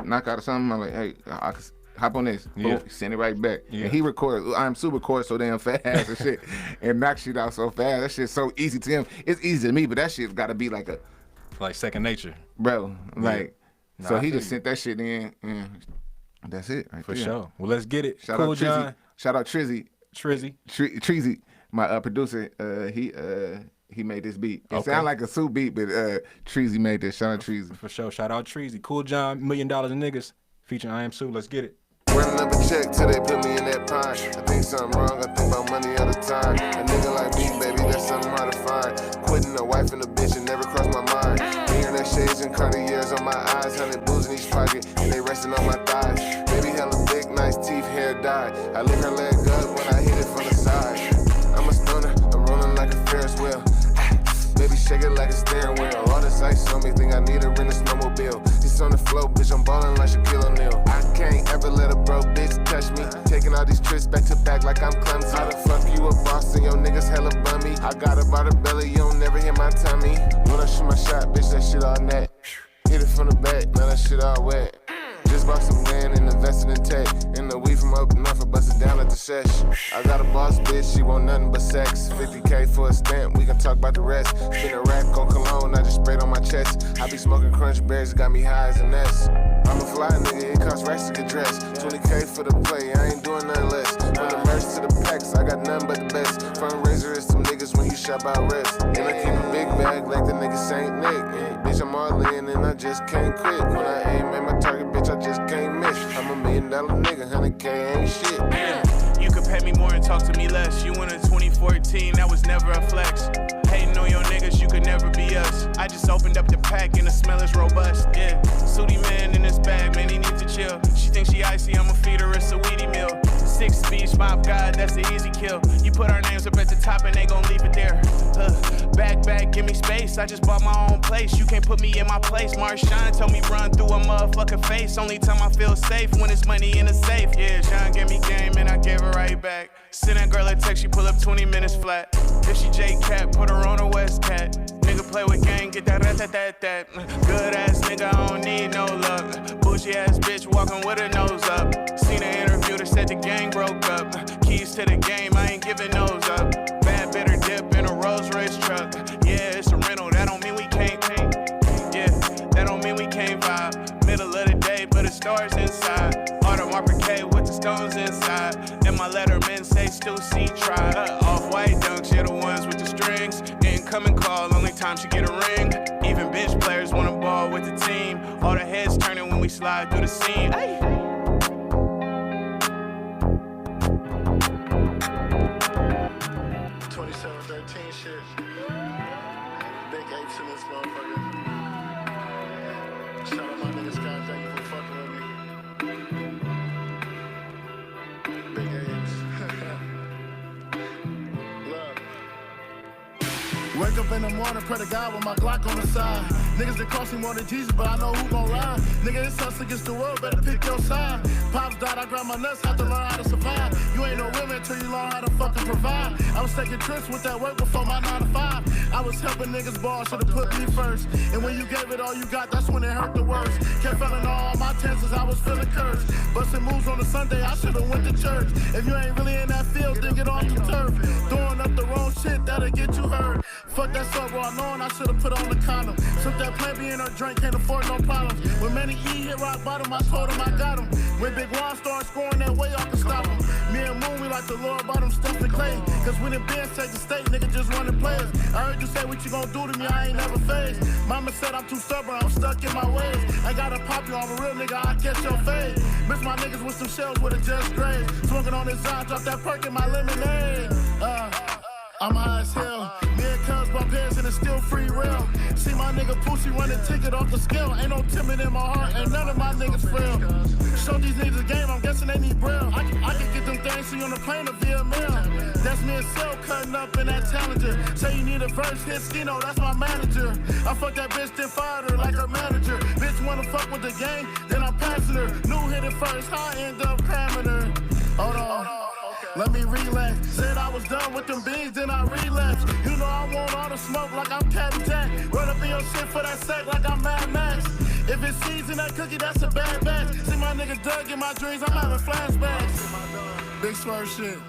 knock out of something. I'm like, hey, I hop on this, boom, send it right back. And he records, I'm super record so damn fast and shit, and knock shit out so fast. That shit's so easy to him. It's easy to me, but that shit's gotta be like second nature. Bro, so he just sent that shit in, and that's it right For there. sure. Well, let's get it. Shout Kool out John. Shout out Trizzy. Treezy, my producer, he made this beat. It sound like a Sue beat, but Treezy made this. Shout out Treezy. For sure. Shout out Treezy. Kool John, $1 Million Niggas, featuring I Am Sue. Let's get it. Running up a check till they put me in that pine. I think something wrong, I think about money all the time. A nigga like me, baby, that's something hard to find. Quitting a wife and a bitch, it never crossed my mind. Hearing that shades and Cartiers on my eyes, 100 booze in each pocket, and they resting on my thighs. Baby hella big, nice teeth, hair dye. I lick her leg up when I hit it from the side. I'm a stoner, I'm rolling like a Ferris wheel. Baby, shake it like a steering wheel. All this ice on me, think I need to rent a snowmobile. It's on the floor, bitch, I'm ballin' like Shaquille O'Neal. I can't ever let a broke bitch touch me. Taking all these trips back to back like I'm clumsy. How the fuck you a boss and your niggas hella bummy? I got a bar the belly, you don't never hear my tummy. When I shoot my shot, bitch, that shit all net. Hit it from the back, now that shit all wet. Just bought some land and invested in tech. And the weed from up north, I bust it down at the sesh. I got a boss bitch, she want nothing but sex. 50K for a stamp, we can talk about the rest. Spin a rack on cologne, I just sprayed on my chest. I be smoking crunch berries, got me high as a nest. I'm a fly nigga, it costs racks to get dressed. 20K for the play, I ain't doing nothing less. From the merch to the packs, I got nothing but the best. Fundraiser is some niggas when you shop out rest. And I keep a big bag like the nigga Saint Nick. Bitch, I'm all in and I just can't quit. When I aim at my target, bitch, I just can't miss. I'm $1 million nigga, 100K ain't shit. You could pay me more and talk to me less. You in a 2014, that was never a flex. Hating on your niggas, you could never be us. I just opened up the pack and the smell is robust. Yeah, Sooty man in this bag, man, he needs to chill. She thinks she icy, I'ma feed her a Saweetie meal. 6-speed, Shmop God, that's an easy kill. You put our names up at the top and they gon' leave it there. Back, give me space. I just bought my own place. You can't put me in my place. Marshawn told me run through a motherfucking face. Only time I feel safe when it's money in a safe. Yeah, Sean gave me game and I gave her right back. Send that girl a text, she pull up 20 minutes flat. If she J-Cat, put her on a West Cat. Nigga play with gang, get that. Good ass nigga, I don't need no luck. Bougie ass bitch walking with her nose up. Seen an interview that said the gang broke up. Keys to the game, I ain't giving those up. Bad bitter dip in a Rolls Royce truck. Yeah, it's a rental, that don't mean we can't. Yeah, that don't mean we can't vibe. Middle of the day, but the stars inside. Audemars Piguet with the stones inside. And my lettermen say still see try. Off-white dunks, yeah, the ones with the strings. Incoming call, only time she get a ring. Even bench players wanna ball with the team. All the heads turning when we slide through the scene. Ay. 27-13 shit. Big apes in this motherfucker. Shout out my nigga Scott, thank you for fucking with me. Big apes. Love. Wake up in the morning, pray to God with my Glock on the side. Niggas that cost me more than Jesus, but I know who gon' ride. Nigga, it's us against the world, better pick your side. Pops died, I grabbed my nuts, had to learn how to survive. You ain't no women until you learn how to fucking provide. I was taking trips with that work before my 9 to 5. I was helping niggas ball, should've put me first. And when you gave it all you got, that's when it hurt the worst. Kept feeling all my chances, I was feeling cursed. Busting moves on a Sunday, I should've went to church. If you ain't really in that field, then get off the turf. Throwing up the wrong shit, that'll get you hurt. Fuck that sub raw, knowing I should've put on the condom. Took that Plan B in her drink, can't afford no problems. When Manny E hit rock bottom, I told him I got him. When Big Juan started scoring that way, I can stop him. Me and Moon, we like the Lord bottom stuff and clay. Cause when the bench take the state, nigga just running players. I heard you say what you gon' do to me, I ain't never phased. Mama said I'm too stubborn, I'm stuck in my ways. I gotta pop you, I'm a real nigga, I catch your fade. Miss my niggas with some shells with a just grade. Smoking on this eye, drop that perk in my lemonade. I'm high as hell. Me and Cuz bump heads and it's still free real. See my nigga Pussy running ticket off the scale. Ain't no timid in my heart, and none of my niggas frail. Show these niggas the game, I'm guessing they need braille. I can get them things to you on the plane or via mail. That's me and Cell cutting up in that Challenger. Say you need a verse, hit Scino, that's my manager. I fuck that bitch, then fired her like her manager. Bitch wanna fuck with the gang, then I'm passing her. New hit it first, how I end up cramming her. Hold on. Let me relax. Said I was done with them beans, then I relapsed. You know I want all the smoke like I'm Captain Jack. Run up in your shit for that sack like I'm Mad Max. If it's season that cookie, that's a bad batch. See my nigga Doug in my dreams, I'm having flashbacks. Big swerve shit.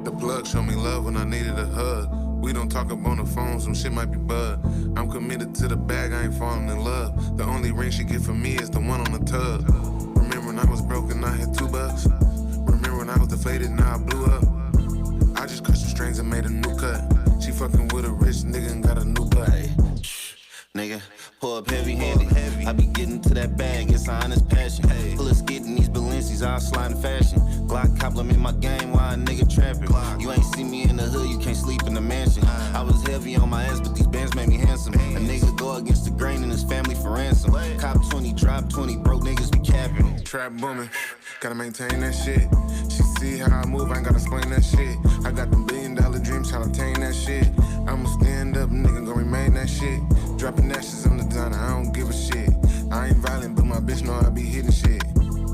The plug showed me love when I needed a hug. We don't talk up on the phone, some shit might be bud. I'm committed to the bag, I ain't falling in love. The only ring she get from me is the one on the tub. Remember when I was broken, I had $2. Remember when I was deflated, now I blew up. I just cut some strings and made a new cut. She fucking with a rich nigga and got a new butt. Nigga, pull up heavy-handed. I be getting to that bag, it's an honest passion. Full of skid in these Balenci's, all sliding fashion. Glock compliment my game while a nigga trapping. You ain't see me in the hood, you can't sleep in the mansion. I was heavy on my ass, but these bands made me handsome. A nigga go against the grain and his family for ransom. Cop 20, drop 20, broke niggas be capping. Trap booming, gotta maintain that shit. She see how I move, I ain't gotta explain that shit. I got them $1 billion dreams, tryna attain that shit. I'ma stand up, nigga, gon' remain that shit. Dropping ashes on the diner, I don't give a shit. I ain't violent, but my bitch know I be hitting shit.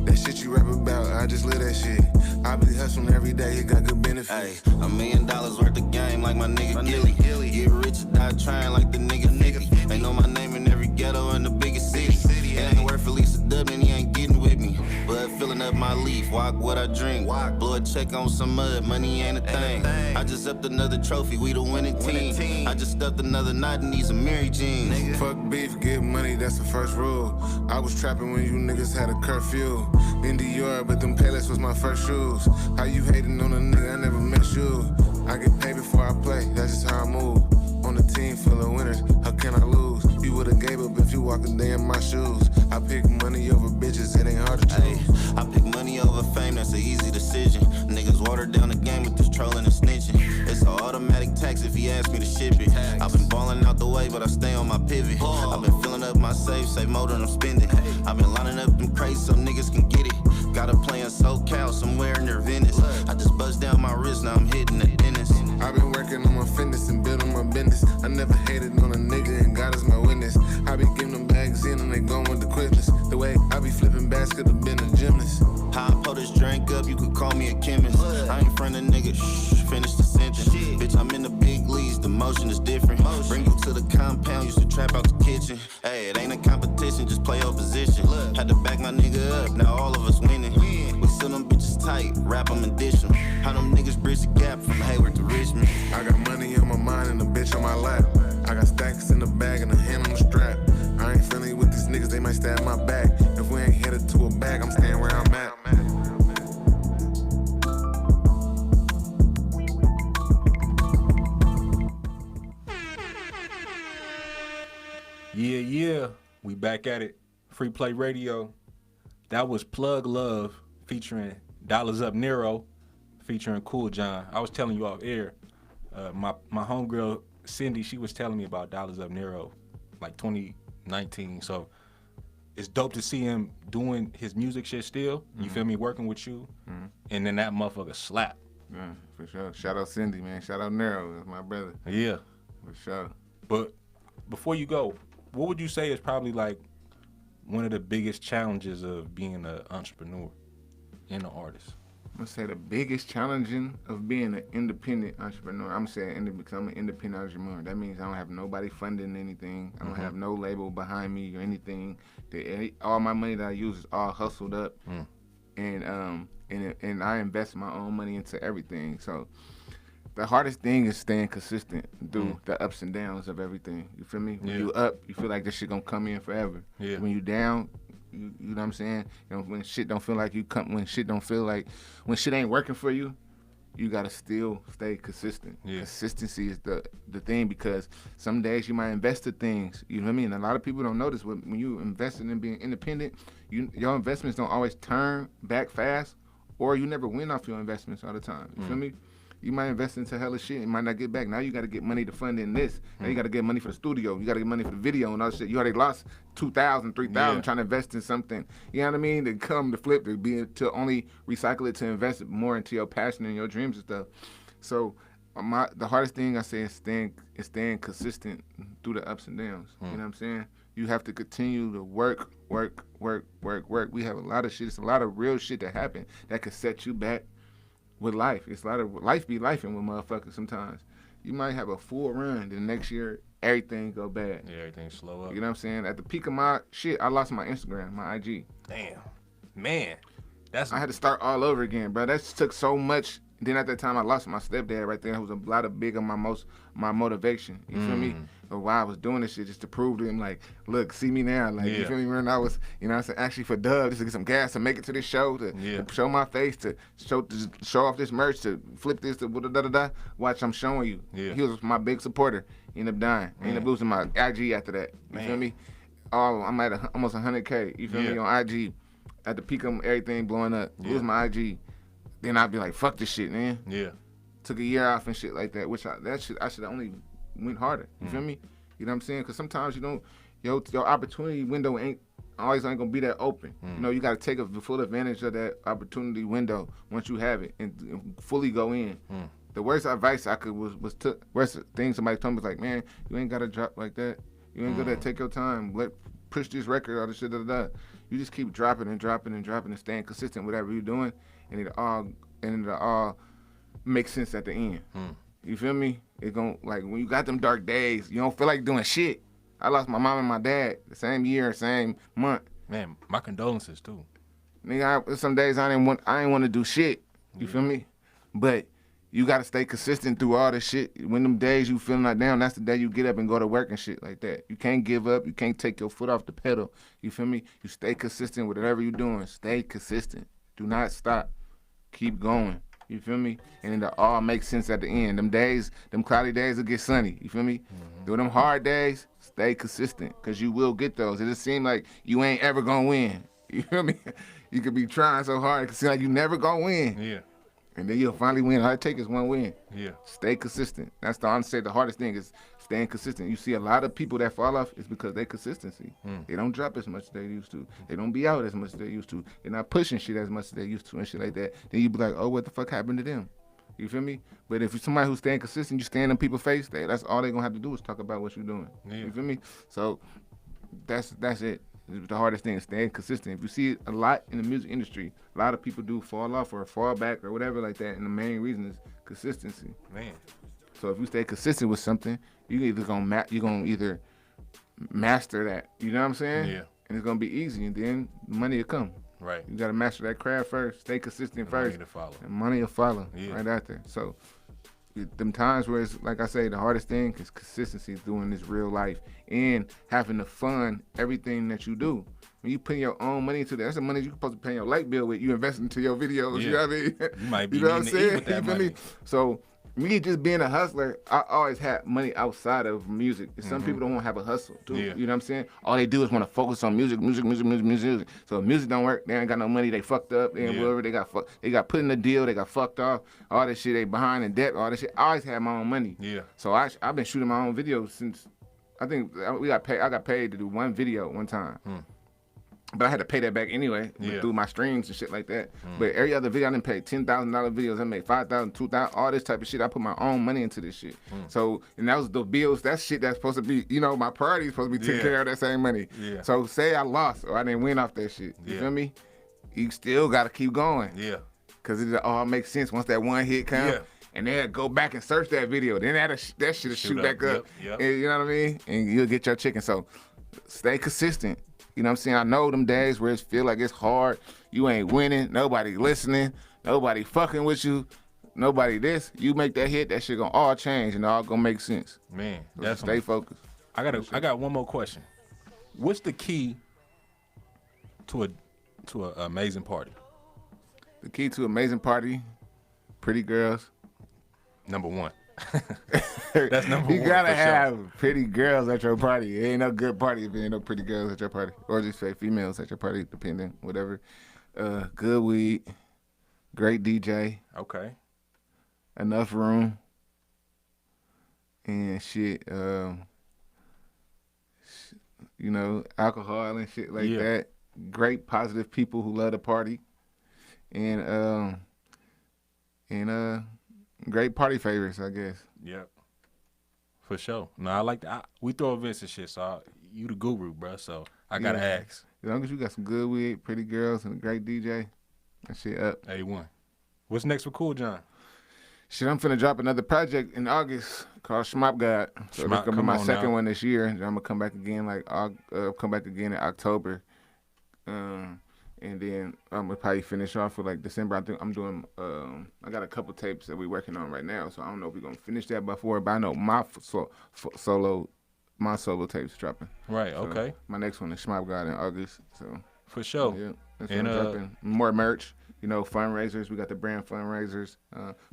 That shit you rap about, I just live that shit. I be hustling every day, it got good benefits. Ay, $1 million worth of game like my nigga Gilly. Get rich or die trying like the nigga 50. They know my name in every ghetto in the biggest city. It ain't worth at least a dub and he ain't getting with me. But filling up my leaf, walk what I drink. Blow a check on some mud, money ain't a thing. I just upped another trophy, we the winning team. I just stuffed another knot in these Amiri jeans. Fuck beef, get money, that's the first rule. I was trapping when you niggas had a curfew. In Dior, but them Payless was my first shoes. How you hating on a nigga, I never met you. I get paid before I play, that's just how I move. On a team full of winners, how can I lose? You would've gave up if you walked a day in my shoes. I pick money over bitches, it ain't hard to choose. I pick money over fame, that's an easy decision. Niggas water down the game with this trolling and snitching. It's an automatic tax if he asks me to ship it. I've been balling out the way, but I stay on my pivot. I've been filling up my safe, save more than I'm spending. I've been lining up them crates so niggas can get it. Got a play in SoCal, somewhere near Venice. I just buzzed down my wrist, now I'm hitting the dentist. I've been working on my fitness and building my business. I never hated on a nigga and God is my witness. I be giving them bags in and they going with the quickness. The way I be flipping baskets, have been a gymnast. How I pour this drink up, you could call me a chemist. I ain't front of nigga, finish the sentence. Bitch, I'm in the big leagues, the motion is different. Bring you to the compound, used to trap out the kitchen. Hey, it ain't a competition, just play your position. Had to back my nigga up, now all of us winning. We sell them bitches tight, wrap them and dish them. How them niggas bridge the gap from Hayward to Richmond. I got money on my mind and a bitch on my lap. I got stacks in the bag and a hand on the strap. I ain't friendly with these niggas, they might stab my back. If we ain't headed to a bag, I'm staying where I'm at. Yeah, we back at it. Free Play Radio. That was Plug Love featuring Dollars Up Nero featuring Kool John. I was telling you off air, my homegirl Cindy, she was telling me about Dollars Up Nero like 2019. So it's dope to see him doing his music shit still. You feel me? Working with you. And then that motherfucker slap. Yeah, for sure. Shout out Cindy, man. Shout out Nero. That's my brother. Yeah. For sure. But before you go, what would you say is probably like one of the biggest challenges of being an entrepreneur and an artist? I'm gonna say the biggest challenging of being an independent entrepreneur. I'm saying because I'm an independent entrepreneur. That means I don't have nobody funding anything. I don't have no label behind me or anything. All my money that I use is all hustled up, and I invest my own money into everything. So the hardest thing is staying consistent through the ups and downs of everything. You feel me? When you up, you feel like this shit gonna come in forever. Yeah. When you down, you know what I'm saying? You know, when shit don't feel like when shit ain't working for you, you gotta still stay consistent. Yeah. Consistency is the thing, because some days you might invest to things, you know what I mean? A lot of people don't notice when you investing in being independent, your investments don't always turn back fast, or you never win off your investments all the time. You feel me? You might invest into hella shit and might not get back. Now you got to get money to fund in this. Now you got to get money for the studio. You got to get money for the video and all that shit. You already lost $2,000, $3,000 trying to invest in something. You know what I mean? To flip, to only recycle it, to invest more into your passion and your dreams and stuff. So the hardest thing I say is staying consistent through the ups and downs. You know what I'm saying? You have to continue to work. We have a lot of shit. It's a lot of real shit that happen that could set you back with life. It's a lot of life be lifing with motherfuckers sometimes. You might have a full run, then next year everything go bad. Yeah, everything slow up. You know what I'm saying? At the peak of my shit, I lost my Instagram, my IG. Damn. Man. I had to start all over again, bro. That took so much. Then at that time I lost my stepdad right there. It was a lot of big of my motivation. You feel me? Or why I was doing this shit, just to prove to him, like, look, see me now. Like, you feel me? When I was, you know what I'm saying, actually for Dub, just to get some gas to make it to this show, to show my face, to show off this merch, to flip this, to da-da-da-da. Watch, I'm showing you. Yeah. He was my big supporter. He ended up dying. I ended up losing my IG after that. You feel me? Oh, I'm at almost 100K. You feel me? On IG. At the peak of everything blowing up. Lose my IG. Then I'd be like, fuck this shit, man. Yeah. Took a year off and shit like that, which I should have only went harder. You feel me? You know what I'm saying? Because sometimes you don't, your opportunity window ain't gonna be that open. You know, you gotta take a full advantage of that opportunity window once you have it and fully go in. The worst advice I could worst thing somebody told me was like, man, you ain't gotta drop like that. You ain't gotta take your time. Push this record, all this shit, da-da-da. You just keep dropping and staying consistent with whatever you're doing, and it'll all make sense at the end. You feel me? It gon', like, when you got them dark days, you don't feel like doing shit. I lost my mom and my dad the same year, same month. Man, my condolences too. Nigga, some days I ain't want to do shit. You feel me? But you gotta stay consistent through all this shit. When them days you feeling like down, that's the day you get up and go to work and shit like that. You can't give up. You can't take your foot off the pedal. You feel me? You stay consistent with whatever you're doing. Stay consistent. Do not stop. Keep going. You feel me? And it'll all make sense at the end. Them days, them cloudy days will get sunny. You feel me? Through them hard days, stay consistent, because you will get those. It just seems like you ain't ever gonna win. You feel me? You could be trying so hard, it could seem like you never gonna win. Yeah. And then you'll finally win. All it takes is one win. Yeah. Stay consistent. That's the hardest thing is staying consistent. You see a lot of people that fall off is because they consistency. They don't drop as much as they used to. They don't be out as much as they used to. They're not pushing shit as much as they used to and shit like that. Then you be like, oh, what the fuck happened to them? You feel me? But if you're somebody who's staying consistent, you stand in people's face, that's all they're going to have to do is talk about what you're doing. Yeah. You feel me? So that's it. The hardest thing is staying consistent. If you see it a lot in the music industry, a lot of people do fall off or fall back or whatever like that, and the main reason is consistency. Man. So if you stay consistent with something, you're gonna either master that. You know what I'm saying? Yeah. And it's gonna be easy, and then money will come. Right. You gotta master that craft first. Stay consistent first. Money to follow. And money will follow right after. So, them times where it's like I say, the hardest thing is consistency doing this real life and having the fun everything that you do. When you put your own money into that, that's the money you're supposed to pay your light bill with. You invest into your videos. Yeah. You know what I mean? You might be you know what I'm saying? with that You feel money. me? So me just being a hustler, I always had money outside of music. Some people don't want to have a hustle too. Yeah. You know what I'm saying? All they do is want to focus on music. So if music don't work, they ain't got no money. They fucked up. They ain't whatever. They got put in the deal. They got fucked off. All this shit. They behind in debt. All this shit. I always had my own money. Yeah. So I've been shooting my own videos since I think I got paid to do one video one time. But I had to pay that back anyway through my streams and shit like that. But every other video I didn't pay $10,000 videos. I made $5,000, $2,000, all this type of shit. I put my own money into this shit. So, and that was the bills. That shit that's supposed to be, you know, my priority is supposed to be taking care of that same money. Yeah. So say I lost or I didn't win off that shit. You feel me? You still got to keep going. Yeah. Because it all makes sense once that one hit comes. Yeah. And then go back and search that video. Then that shit will shoot back up. Yep. And, you know what I mean? And you'll get your chicken. So stay consistent. You know what I'm saying? I know them days where it feel like it's hard. You ain't winning. Nobody listening. Nobody fucking with you. Nobody this. You make that hit, that shit gonna all change and all gonna make sense. Man, So definitely. stay focused. I got one more question. What's the key to an amazing party? The key to amazing party, pretty girls. Number one. That's number You one. gotta for have pretty girls at your party. It ain't no good party if there ain't no pretty girls at your party. Or just say females at your party, depending, whatever. Good weed, great DJ, Sure. Okay. enough room, and shit, you know, alcohol and shit like that. Great positive people who love to party. And great party favorites, I guess. Yep. For sure. No, I like that. We throw events and shit, so you the guru, bro. So I gotta ask. As long as you got some good weed, pretty girls, and a great DJ, that shit up. A1. What's next for Kool John? Shit, I'm finna drop another project in August called Shmop God. So Shmop, that's gonna be come my on second now. one this year. And I'm gonna come back again in October. And then I'm gonna probably finish off with like December. I think I'm doing. I got a couple tapes that we're working on right now, so I don't know if we're gonna finish that before. But I know my solo tapes dropping. Right. So Okay. My next one is Shmop God in August. So For sure. yeah, that's And, what I'm dropping. More merch. You know, fundraisers. We got the brand fundraisers.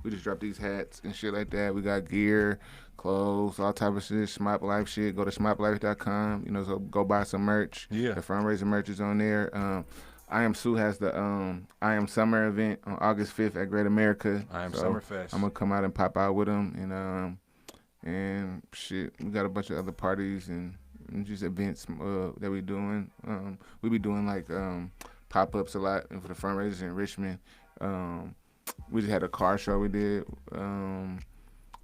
We just dropped these hats and shit like that. We got gear, clothes, all type of shit. Shmop Life shit. Go to shmoplife.com. You know, so go buy some merch. Yeah. The fundraiser merch is on there. I Am Sue has the I Am Summer event on August 5th at Great America. I Am So Summerfest. I'm gonna come out and pop out with them, and shit. We got a bunch of other parties and just events that we doing. We be doing like pop-ups a lot for the fundraisers in Richmond. We just had a car show we did.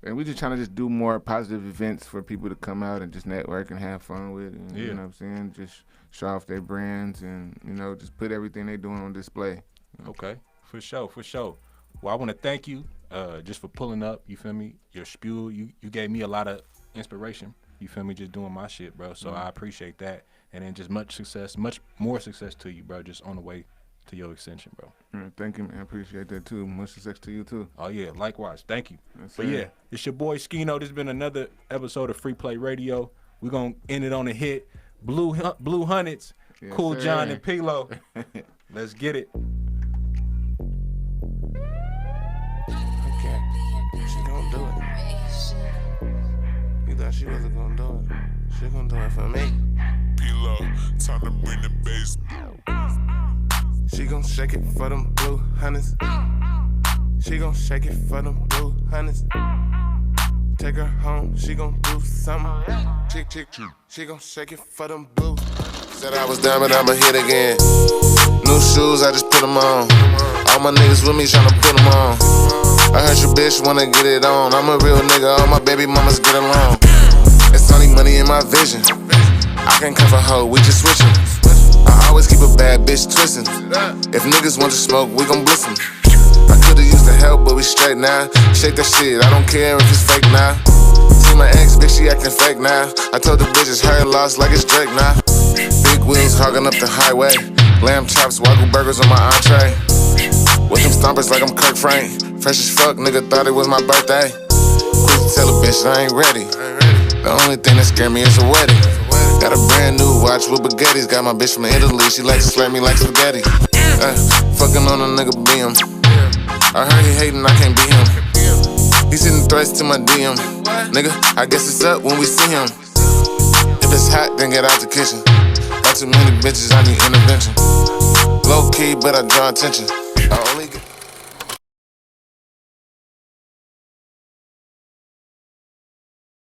And we just trying to just do more positive events for people to come out and just network and have fun with. And, You know what I'm saying? Just show off their brands and, you know, just put everything they doing on display. Okay. For sure. For sure. Well, I want to thank you just for pulling up. You feel me? Your spew. You gave me a lot of inspiration. You feel me? Just doing my shit, bro. So I appreciate that. And then just much more success to you, bro. Just on the way to your extension, bro. Thank you, man. I appreciate that, too. Much success to you, too. Oh, yeah. Likewise. Thank you. Yes, But, sir. yeah, it's your boy Scino. This has been another episode of Free Play Radio. We're going to end it on a hit. Blue Hundreds, Yes, Kool sir. John and Pilo. Let's get it. Okay, she gon' do it. You thought she wasn't gon' do it. She gon' do it for me. P-Lo, time to bring the bass. She gon' shake it for them blue hundreds. She gon' shake it for them blue hundreds. Take her home, she gon' do something. Chick, she gon' shake it for them blue. Said I was down, but I'ma hit again. New shoes, I just put them on. All my niggas with me tryna put them on. I heard your bitch wanna get it on. I'm a real nigga, all my baby mamas get along. It's only money in my vision. I can't cover hoe, we just switching. I always keep a bad bitch twisting. If niggas want to smoke, we gon' bliss 'em. I could've used the help, but we straight now. Shake that shit, I don't care if it's fake now. See my ex, bitch, she acting fake now. I told the bitches her loss like it's Drake now. Big wheels hogging up the highway. Lamb chops, wagyu burgers on my entree. With them stompers like I'm Kirk Frank. Fresh as fuck, nigga thought it was my birthday. Quick to tell a bitch I ain't ready. The only thing that scared me is a wedding. Got a brand new watch with baguettes. Got my bitch from Italy, she likes to slap me like spaghetti. Fucking on a nigga BM. I heard he hating, I can't beat him. He sending threats to my DM. Nigga, I guess it's up when we see him. If it's hot, then get out the kitchen. Got too many bitches, I need intervention. Low key, but I draw attention. I only